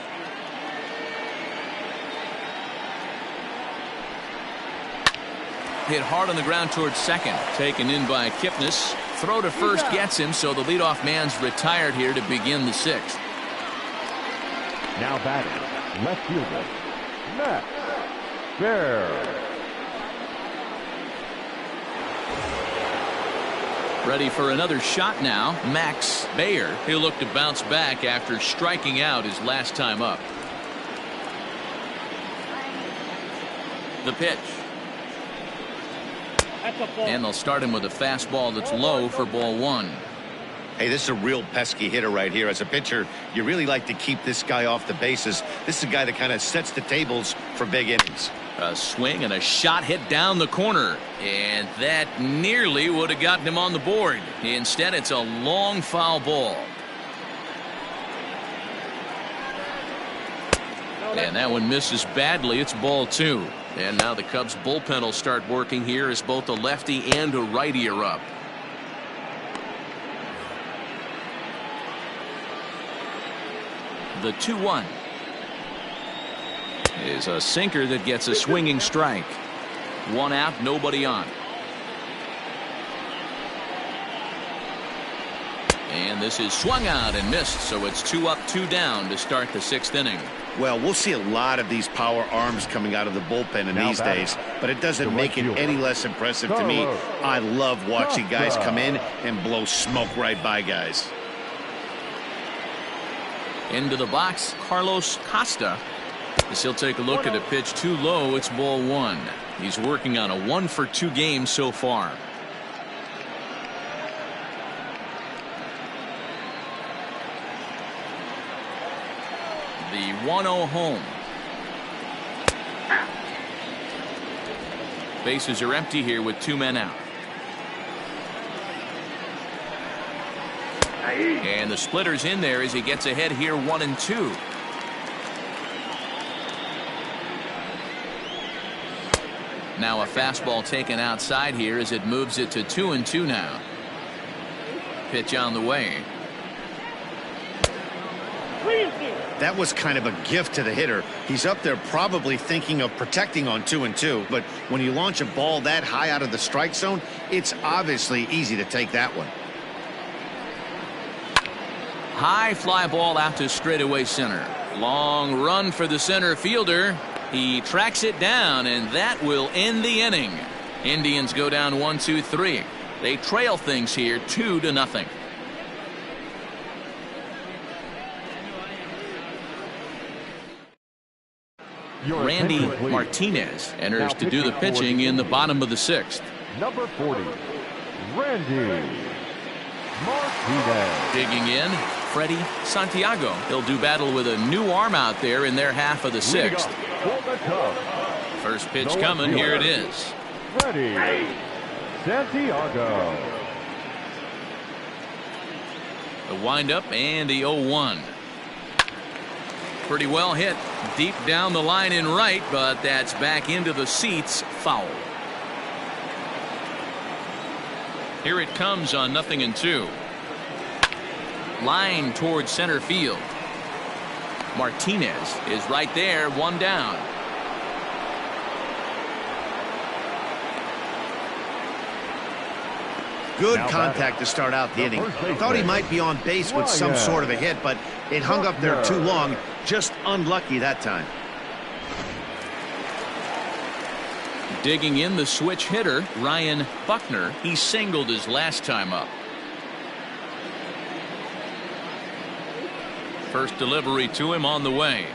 Speaker 1: Hit hard on the ground towards second. Taken in by Kipnis. Throw to first gets him, so the leadoff man's retired here to begin the 6th.
Speaker 3: Now batting, left fielder, Max Bear.
Speaker 1: Ready for another shot now, Max Bayer. He'll look to bounce back after striking out his last time up. The pitch.
Speaker 5: That's a ball.
Speaker 1: And they'll start him with a fastball that's low for ball 1.
Speaker 2: Hey, this is a real pesky hitter right here. As a pitcher, you really like to keep this guy off the bases. This is a guy that kind of sets the tables for big innings.
Speaker 1: A swing and a shot hit down the corner, and that nearly would have gotten him on the board. Instead, it's a long foul ball. And that one misses badly. It's ball 2. And now the Cubs bullpen will start working here as both a lefty and a righty are up. The 2-1 is a sinker that gets a swinging strike. 1 out, nobody on. And this is swung out and missed, so it's 2 up, 2 down to start the 6th inning.
Speaker 2: Well, we'll see a lot of these power arms coming out of the bullpen in these days, but it doesn't make it any less impressive to me. I love watching guys come in and blow smoke right by guys.
Speaker 1: Into the box, Carlos Costa. As he'll take a look at a pitch too low, it's ball 1. He's working on a 1-for-2 game so far. The 1-0 home. Bases are empty here with 2 men out. And the splitter's in there as he gets ahead here 1-2. Now a fastball taken outside here as it moves it to 2-2 now. Pitch on the way.
Speaker 2: That was kind of a gift to the hitter. He's up there probably thinking of protecting on 2-2, but when you launch a ball that high out of the strike zone, it's obviously easy to take that one.
Speaker 1: High fly ball out to straightaway center. Long run for the center fielder. He tracks it down, and that will end the inning. Indians go down 1-2-3. They trail things here 2-0. Randy Martinez enters to do the pitching in the bottom of the 6th.
Speaker 3: Number 40, Randy Martinez.
Speaker 1: Digging in, Freddie Santiago. He'll do battle with a new arm out there in their half of the 6th. First pitch coming. Here it is.
Speaker 3: Freddie Santiago.
Speaker 1: The windup and the 0-1. Pretty well hit deep down the line in right, but that's back into the seats. Foul. Here it comes on 0-2. Line towards center field. Martinez is right there, 1 down.
Speaker 2: Good contact to start out the inning. Thought he might be on base with some sort of a hit, but it hung up there too long. Just unlucky that time.
Speaker 1: Digging in, the switch hitter, Ryan Buckner. He singled his last time up. First delivery to him on the way.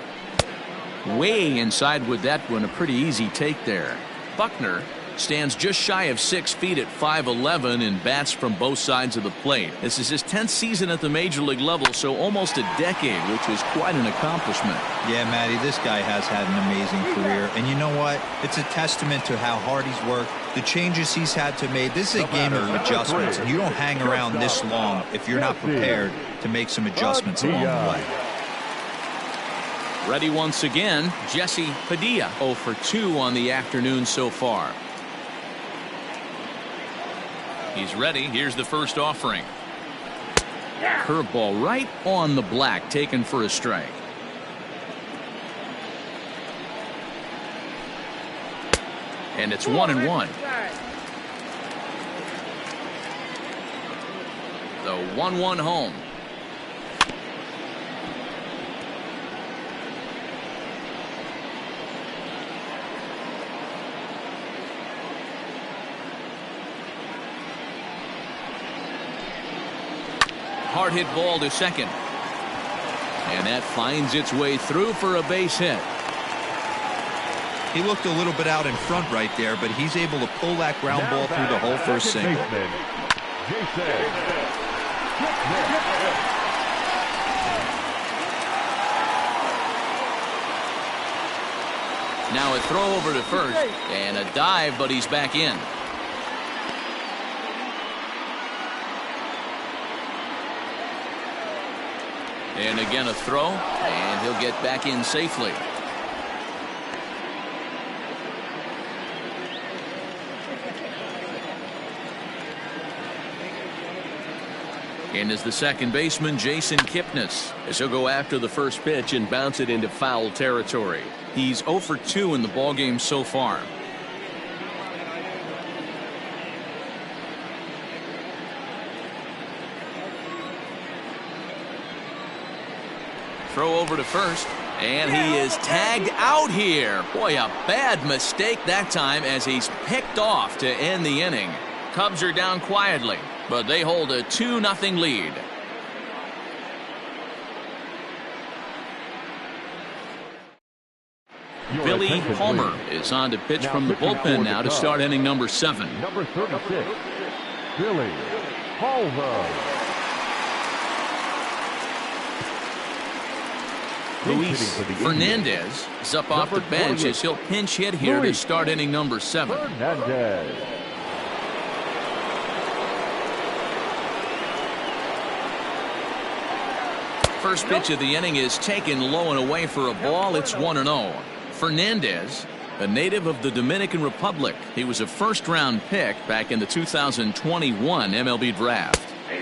Speaker 1: Way inside with that one. A pretty easy take there. Buckner stands just shy of 6 feet at 5'11" and bats from both sides of the plate. This is his 10th season at the major league level, so almost a decade, which is quite an accomplishment.
Speaker 4: Yeah, Matty, this guy has had an amazing career, and you know what? It's a testament to how hard he's worked, the changes he's had to make. This is a game of adjustments, and you don't hang around this long if you're not prepared to make some adjustments along the way.
Speaker 1: Ready once again, Jesse Padilla, 0 for 2 on the afternoon so far. He's ready. Here's the first offering. Curveball right on the black, taken for a strike. And it's 1-1. The 1-1 home. Hard hit ball to second. And that finds its way through for a base hit.
Speaker 4: He looked a little bit out in front right there, but he's able to pull that ground ball through the hole for a single.
Speaker 1: a throw over to first and a dive, but he's back in. And again a throw, and he'll get back in safely. And is the second baseman, Jason Kipnis, as he'll go after the first pitch and bounce it into foul territory. He's 0 for 2 in the ballgame so far. Throw over to first, and he is tagged out here. Boy, a bad mistake that time as he's picked off to end the inning. Cubs are down quietly, but they hold a 2-0 lead. Billy Palmer is on to pitch from the bullpen now to start inning number 7.
Speaker 3: Number 36, Billy Palmer.
Speaker 1: Luis Fernandez is up off the bench as he'll pinch hit here to start inning number 7.
Speaker 3: Fernandez.
Speaker 1: First pitch of the inning is taken low and away for a ball. It's 1-0. Fernandez, a native of the Dominican Republic. He was a first-round pick back in the 2021 MLB draft.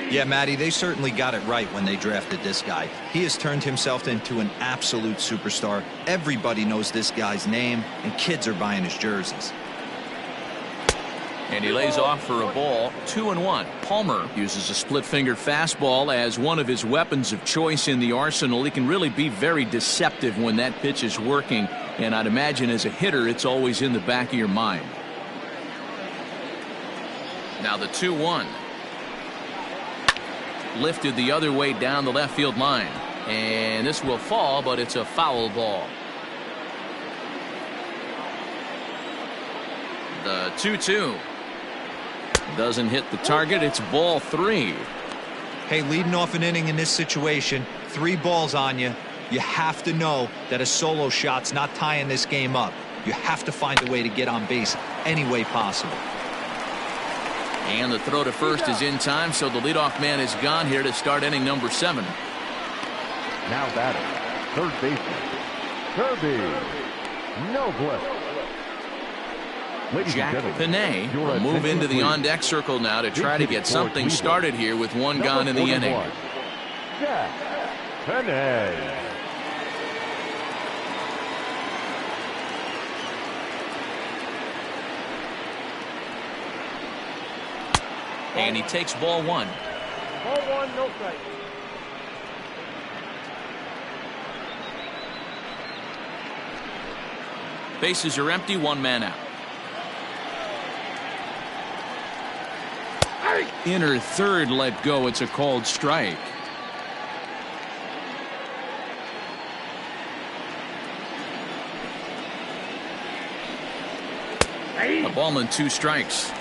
Speaker 4: Yeah, Matty, they certainly got it right when they drafted this guy. He has turned himself into an absolute superstar. Everybody knows this guy's name, and kids are buying his jerseys.
Speaker 1: And he lays off for a ball. 2-1. Palmer uses a split-finger fastball as one of his weapons of choice in the arsenal. He can really be very deceptive when that pitch is working, and I'd imagine as a hitter it's always in the back of your mind. Now the 2-1. Lifted the other way down the left field line, and this will fall, but it's a foul ball. The 2-2 doesn't hit the target. It's ball 3.
Speaker 4: Hey, leading off an inning in this situation, 3 balls on you. You have to know that a solo shot's not tying this game up. You have to find a way to get on base any way possible.
Speaker 1: And the throw to first is in time, so the leadoff man is gone here to start inning number 7.
Speaker 3: Now batting, third baseman, Kirby Noble.
Speaker 1: Jack Panay will move into the on-deck circle now to try to get something started here with 1 gone in the inning.
Speaker 3: Jack Panay.
Speaker 1: And he takes ball 1.
Speaker 5: Ball 1, no strike.
Speaker 1: Bases are empty, 1 man out. Inner third let go. It's a called strike. A ball and 2 strikes.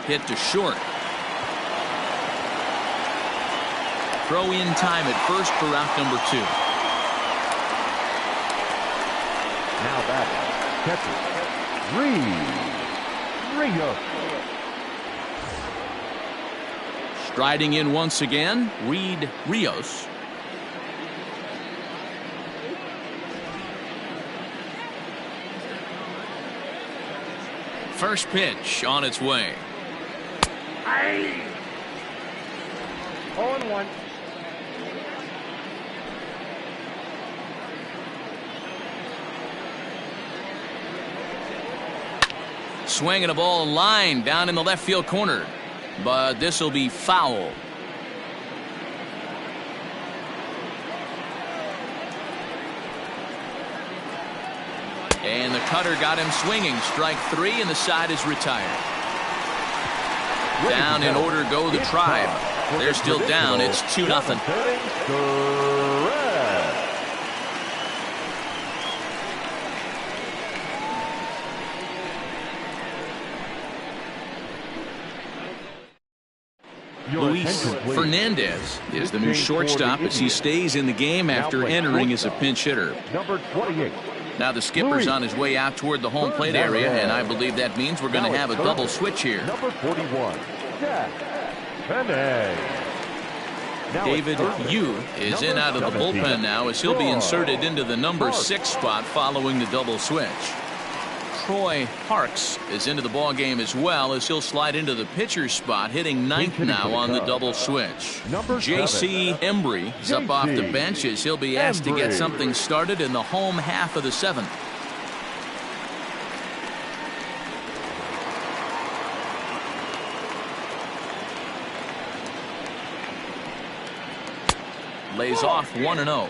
Speaker 1: Hit to short. Throw in time at first for out number 2.
Speaker 3: Now batting, catcher, Rios.
Speaker 1: Striding in once again, Reed Rios. First pitch on its way.
Speaker 5: 0-1.
Speaker 1: Swinging a ball line down in the left field corner, but this will be foul. And the cutter got him swinging. Strike 3, and the side is retired. Down in order go the Tribe. They're still down. It's 2-0. Luis Fernandez is the new shortstop as he stays in the game after entering as a pinch hitter.
Speaker 3: Number 28.
Speaker 1: Now the skipper's on his way out toward the home plate area, and I believe that means we're going to have a double switch here.
Speaker 3: Number 41. Jack Penny.
Speaker 1: David Yu is in out of the bullpen now as he'll be inserted into the number 6 spot following the double switch. Troy Parks is into the ball game as well as he'll slide into the pitcher's spot, hitting 9th now on the double switch. J.C. Embry is up off the bench as he'll be asked to get something started in the home half of the 7th. Lays off 1-0.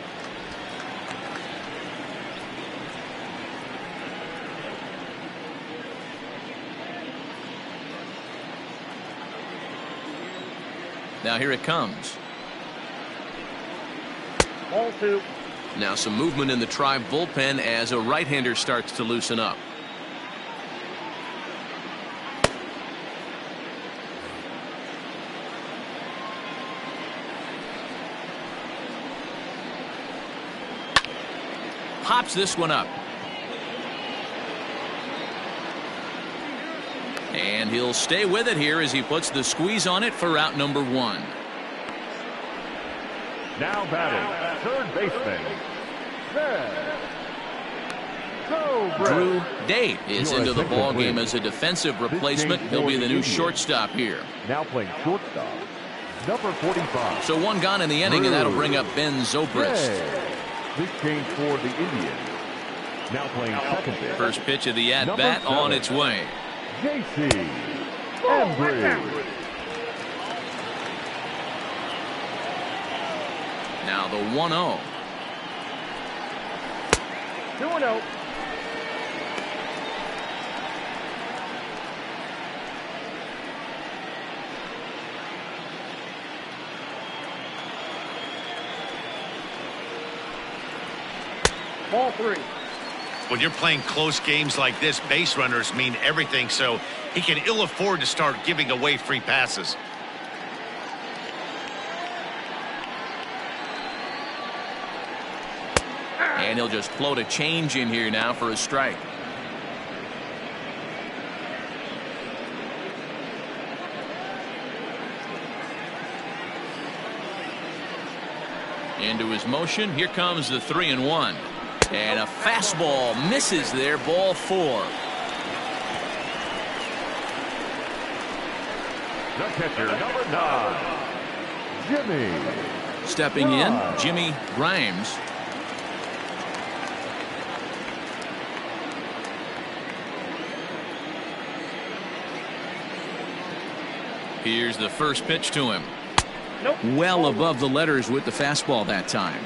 Speaker 1: Now here it comes.
Speaker 5: Ball 2.
Speaker 1: Now some movement in the Tribe bullpen as a right-hander starts to loosen up. Pops this one up. And he'll stay with it here as he puts the squeeze on it for out number 1.
Speaker 3: Now batting, third baseman.
Speaker 1: Drew Day is into the ball game as a defensive replacement. He'll be the new shortstop here.
Speaker 3: Now playing shortstop, number 45.
Speaker 1: So 1 gone in the inning, and that'll bring up Ben Zobrist.
Speaker 3: This change for the Indians. Now playing second base.
Speaker 1: First pitch of the at-bat on its way.
Speaker 3: J.C. Embry.
Speaker 1: Now the 1-0.
Speaker 5: 2-0. Ball 3.
Speaker 2: When you're playing close games like this, base runners mean everything, so he can ill afford to start giving away free passes.
Speaker 1: And he'll just float a change in here now for a strike. Into his motion. Here comes the 3-1. And a fastball misses there. Ball 4.
Speaker 3: The catcher, number 9. Jimmy.
Speaker 1: Stepping in, Jimmy Grimes. Here's the first pitch to him.
Speaker 5: Nope.
Speaker 1: Well above the letters with the fastball that time.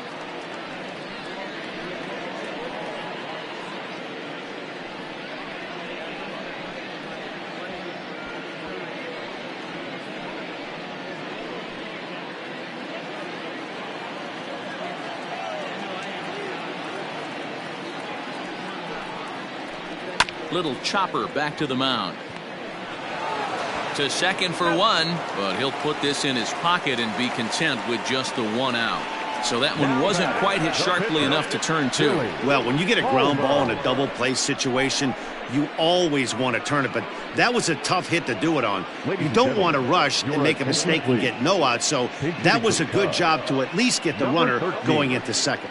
Speaker 1: Little chopper back to the mound. To second for 1, but he'll put this in his pocket and be content with just the 1 out. So that one wasn't quite hit sharply enough to turn 2.
Speaker 2: Well, when you get a ground ball in a double play situation, you always want to turn it, but that was a tough hit to do it on. You don't want to rush and make a mistake and get no out, so that was a good job to at least get the runner going into second.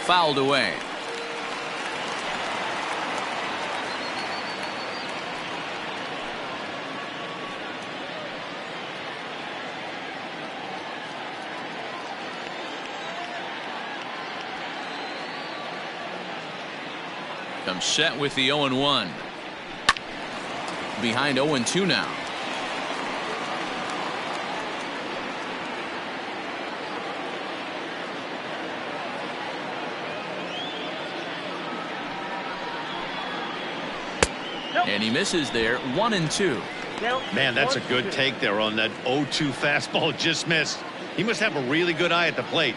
Speaker 1: Fouled away. Comes set with the 0-1. Behind 0-2 now. And he misses there. 1-2.
Speaker 2: Man, that's a good take there on that 0-2 fastball. Just missed. He must have a really good eye at the plate.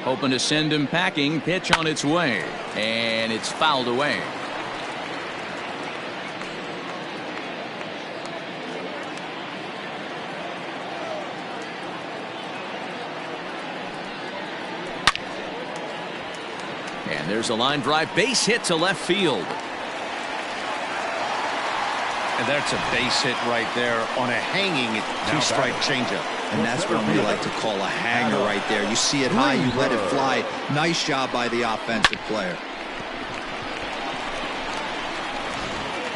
Speaker 1: Hoping to send him packing. Pitch on its way. And it's fouled away. And there's a line drive base hit to left field.
Speaker 2: And that's a base hit right there on a hanging two-strike changeup.
Speaker 4: And that's what we like to call a hanger right there. You see it high, you let it fly. Nice job by the offensive player.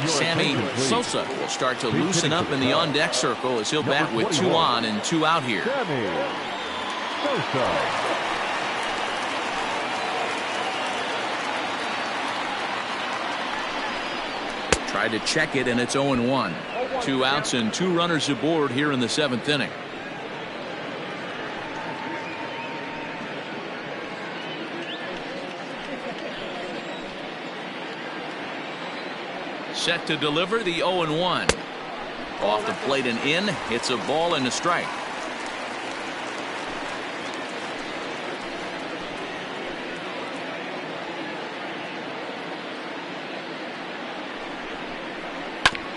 Speaker 1: Sammy Sosa will start to loosen up in the on-deck circle as he'll bat with 2 on and 2 out here.
Speaker 3: Sammy Sosa.
Speaker 1: Tried to check it, and it's 0-1. 2 outs and 2 runners aboard here in the 7th inning. Set to deliver the 0-1. Off the plate and in. It's a ball and a strike.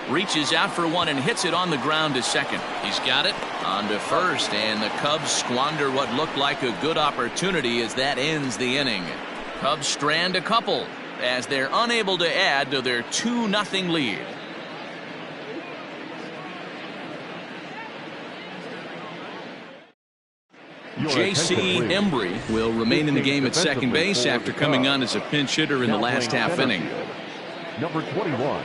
Speaker 1: Reaches out for one and hits it on the ground to second. He's got it on to first, and the Cubs squander what looked like a good opportunity as that ends the inning. Cubs strand a couple as they're unable to add to their 2-0 lead. J.C. Embry will remain in the game at second base after coming on as a pinch hitter in the last half inning.
Speaker 3: Number 21.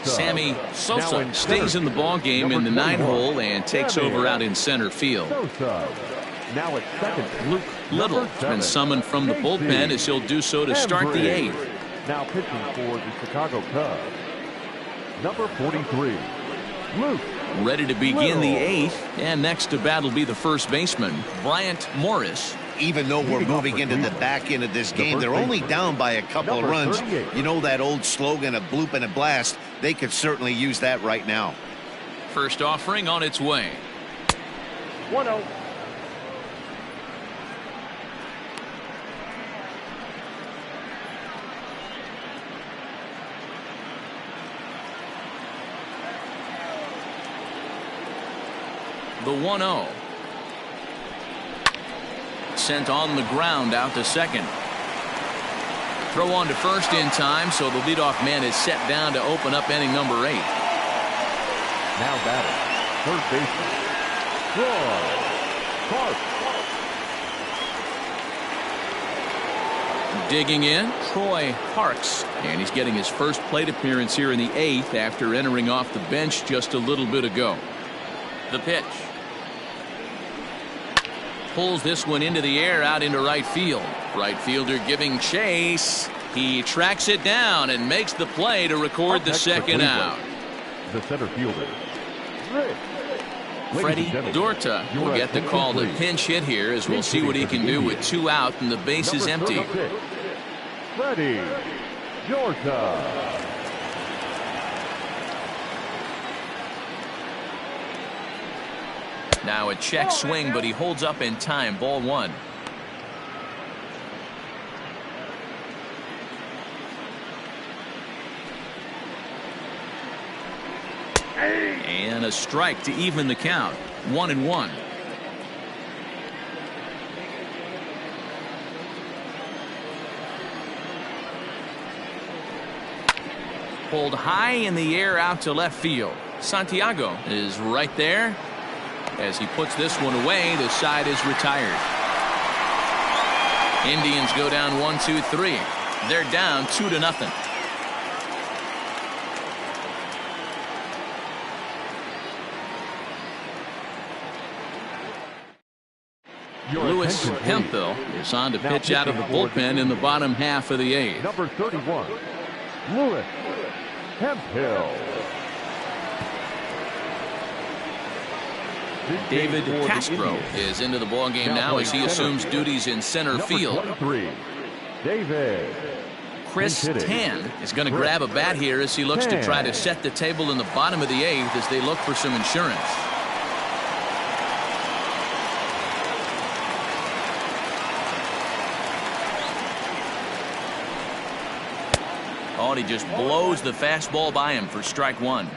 Speaker 1: Sammy Sosa stays in the ball game in the 9-hole and takes over out in center field.
Speaker 3: Now at second.
Speaker 1: Luke Little has been summoned from the bullpen as he'll do so to start the 8th.
Speaker 3: Now pitching for the Chicago Cubs. Number 43. Luke.
Speaker 1: Ready to begin the 8th, and next to bat will be the first baseman, Bryant Morris.
Speaker 2: Even though we're moving into the back end of this game, they're only down by a couple of runs. You know that old slogan, a bloop and a blast? They could certainly use that right now.
Speaker 1: First offering on its way.
Speaker 5: 1-0.
Speaker 1: The 1-0. Sent on the ground out to second. Throw on to first in time, so the leadoff man is set down to open up inning number 8.
Speaker 3: Now batting, third baseman, Troy Parks.
Speaker 1: Digging in, Troy Parks, and he's getting his first plate appearance here in the 8th after entering off the bench just a little bit ago. The pitch. Pulls this one into the air out into right field. Right fielder giving chase. He tracks it down and makes the play to record the second out.
Speaker 3: The center fielder,
Speaker 1: Freddie Dorta will get the call to pinch hit here as we'll see what he can do with 2 out and the base is empty.
Speaker 3: Freddie Dorta.
Speaker 1: Now a check swing, but he holds up in time. Ball 1. And a strike to even the count. 1-1. Pulled high in the air out to left field. Santiago is right there. As he puts this one away, the side is retired. Indians go down 1-2-3. They're down 2-0. Lewis Hemphill is on to pitch out of the bullpen in the bottom half of the 8th.
Speaker 3: Number 31, Lewis Hemphill.
Speaker 1: David Castro is into the ballgame now as he assumes duties in center field.
Speaker 3: David.
Speaker 1: Chris Tan is going to grab a bat here as he looks to try to set the table in the bottom of the 8th as they look for some insurance. he just blows the fastball by him for strike one.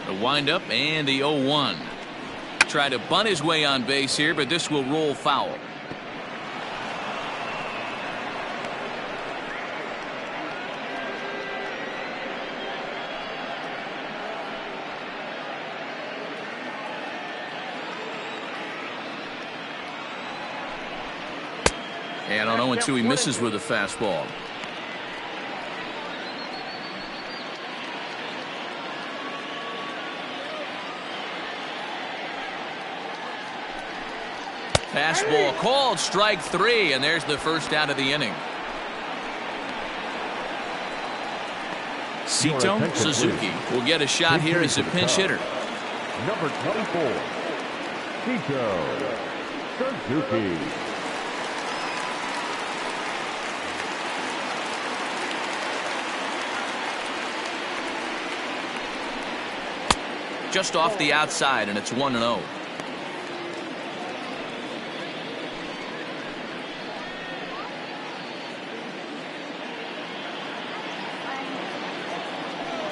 Speaker 1: The windup and the 0-1. Try to bunt his way on base here, but this will roll foul. And on 0-2, he misses with a fastball. Fastball called, strike three, and there's the first out of the inning. Sito Suzuki will get a shot here as a pinch hitter.
Speaker 3: Number 24, Sito Suzuki.
Speaker 1: Just off the outside, and it's 1-0.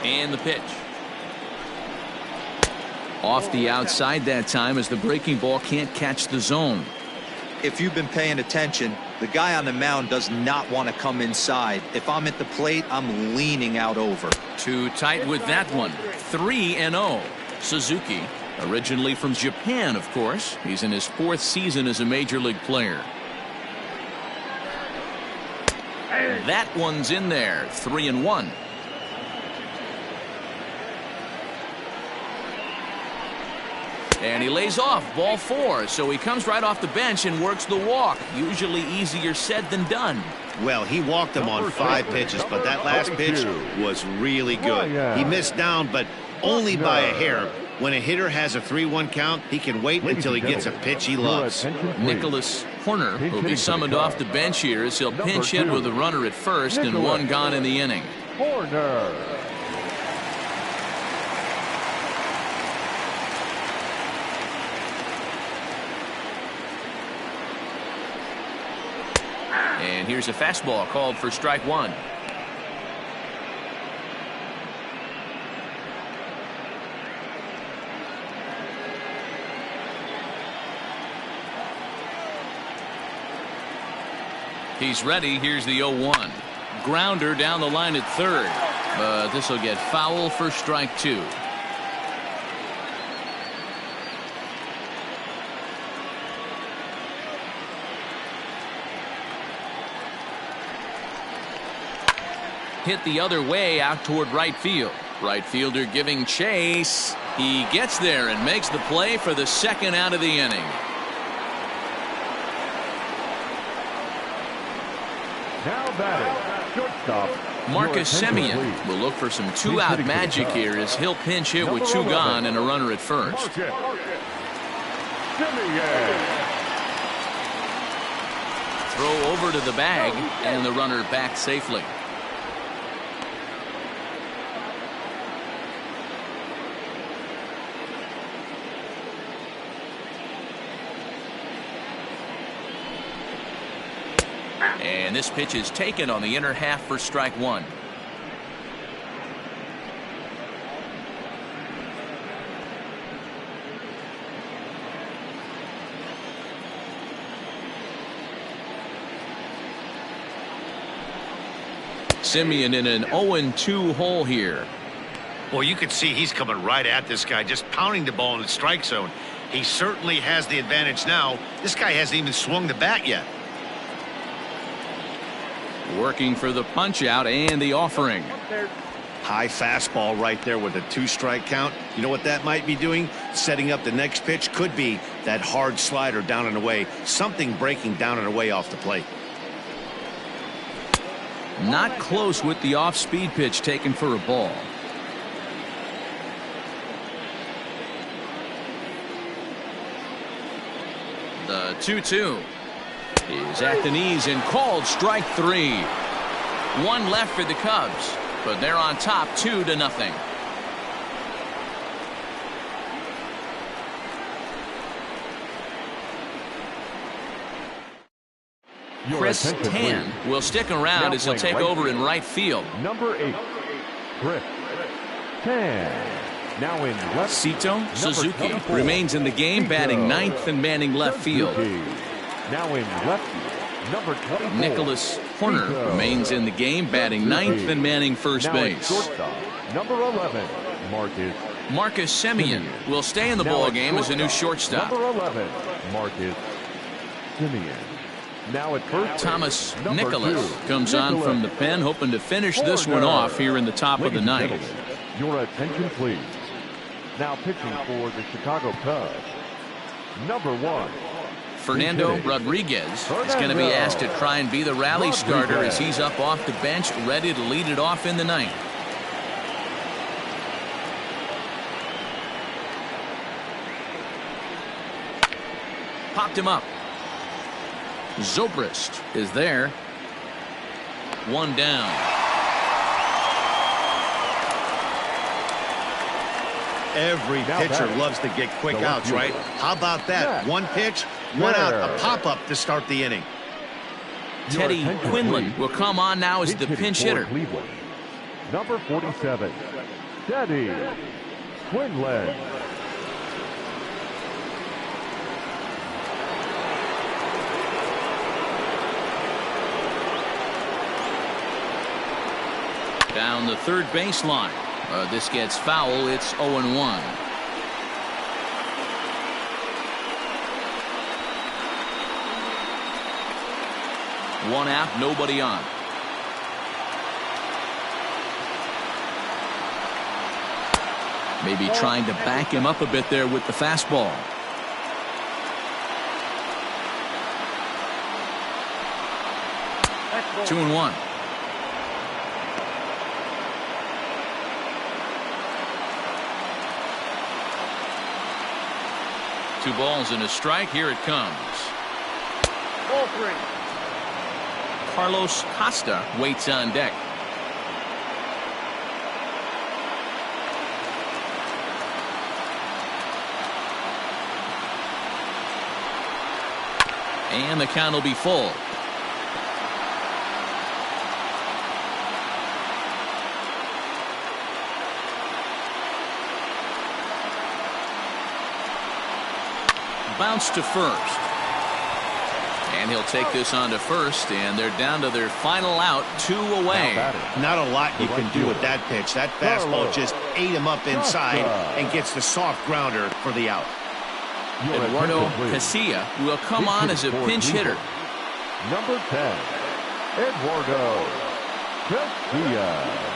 Speaker 1: And the pitch. Off the outside that time as the breaking ball can't catch the zone.
Speaker 4: If you've been paying attention, the guy on the mound does not want to come inside. If I'm at the plate, I'm leaning out over.
Speaker 1: Too tight with that one. 3-0. Suzuki, originally from Japan, of course. He's in his 4th season as a major league player. That one's in there. 3-1. And he lays off, ball 4, so he comes right off the bench and works the walk. Usually easier said than done.
Speaker 2: Well, he walked him on 5 pitches, but that last pitch was really good. He missed down, but only by a hair. When a hitter has a 3-1 count, he can wait until he gets a pitch he loves.
Speaker 1: Nicholas Horner will be summoned off the bench here as he'll pinch hit with a runner at first and 1 gone in the inning.
Speaker 3: Horner.
Speaker 1: And here's a fastball called for strike 1. He's ready. Here's the 0-1. Grounder down the line at third, but this will get foul for strike 2. Hit the other way out toward right field. Right fielder giving chase. He gets there and makes the play for the 2nd out of the inning.
Speaker 3: Now batting, shortstop
Speaker 1: Marcus Semien will look for some 2-out magic here as he'll pinch hit with 2 gone and a runner at first. Throw over to the bag and the runner back safely. And this pitch is taken on the inner half for strike 1. Semien in an 0-2 hole here.
Speaker 2: Well, you can see he's coming right at this guy, just pounding the ball in the strike zone. He certainly has the advantage now. This guy hasn't even swung the bat yet.
Speaker 1: Working for the punch out and the offering.
Speaker 2: High fastball right there with a 2-strike count. You know what that might be doing? Setting up the next pitch. Could be that hard slider down and away. Something breaking down and away off the plate.
Speaker 1: Not close with the off-speed pitch taken for a ball. The 2-2 is at the knees and called strike 3. 1 left for the Cubs, but they're on top 2-0. Chris Tan will stick around as he'll take over in right field.
Speaker 3: Number 8, Chris Tan. Now in left.
Speaker 1: Sito Suzuki remains in the game, batting ninth and manning left field.
Speaker 3: Now in left field. Number 24.
Speaker 1: Nicholas Horner remains in the game, batting ninth and manning first base.
Speaker 3: Shortstop, number 11,
Speaker 1: Marcus Semien will stay in the ball game as a new shortstop.
Speaker 3: Number 11, Marcus Semien. Now at first,
Speaker 1: Thomas Nicholas comes on from the pen, hoping to finish this one off here in the top of the ninth.
Speaker 3: Your attention, please. Now pitching for the Chicago Cubs, number 1.
Speaker 1: Fernando Rodriguez is going to be asked to try and be the rally starter as he's up off the bench, ready to lead it off in the ninth. Popped him up. Zobrist is there. One down.
Speaker 2: Every pitcher loves to get quick outs, right? How about that? One pitch, one out, a pop-up to start the inning.
Speaker 1: Teddy Quinlan will come on now as the pinch hitter.
Speaker 3: Number 47, Teddy Quinlan.
Speaker 1: Down the third baseline. This gets foul. It's 0-1. One out, nobody on. Maybe trying to back him up a bit there with the fastball.
Speaker 5: Excellent.
Speaker 1: 2-1. Two balls and a strike. Here it comes.
Speaker 5: Ball 3.
Speaker 1: Carlos Costa waits on deck. And the count will be full. Bounce to first. And he'll take this on to first, and they're down to their final out, 2 away.
Speaker 2: Not a lot you can do with that pitch. That fastball just ate him up inside and gets the soft grounder for the out.
Speaker 1: Eduardo Casilla will come on as a pinch hitter.
Speaker 3: Number 10, Eduardo Casilla.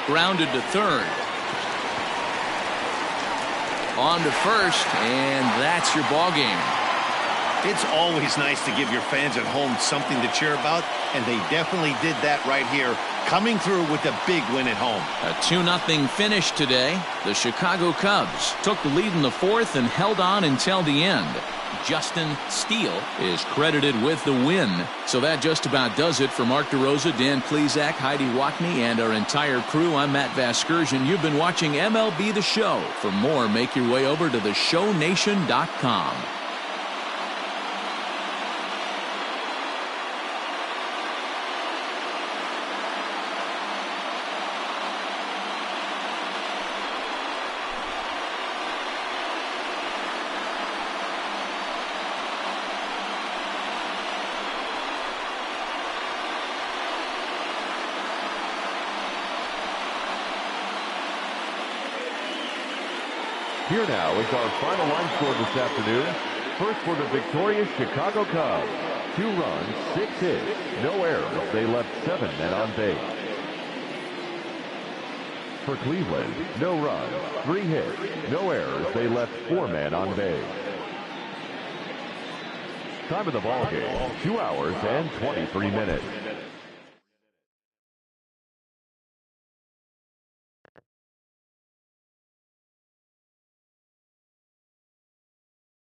Speaker 1: Grounded to third. On to first, and that's your ball game.
Speaker 2: It's always nice to give your fans at home something to cheer about, and they definitely did that right here, coming through with a big win at home.
Speaker 1: A 2-0 finish today. The Chicago Cubs took the lead in the fourth and held on until the end. Justin Steele is credited with the win. So that just about does it for Mark DeRosa, Dan Klezak, Heidi Wackney, and our entire crew. I'm Matt Vasgersian. You've been watching MLB The Show. For more, make your way over to theshownation.com.
Speaker 3: Here now is our final line score this afternoon. First for the victorious Chicago Cubs. 2 runs, 6 hits, no errors. They left 7 men on base. For Cleveland, no runs, 3 hits, no errors. They left 4 men on base. Time of the ball game, 2 hours and 23 minutes.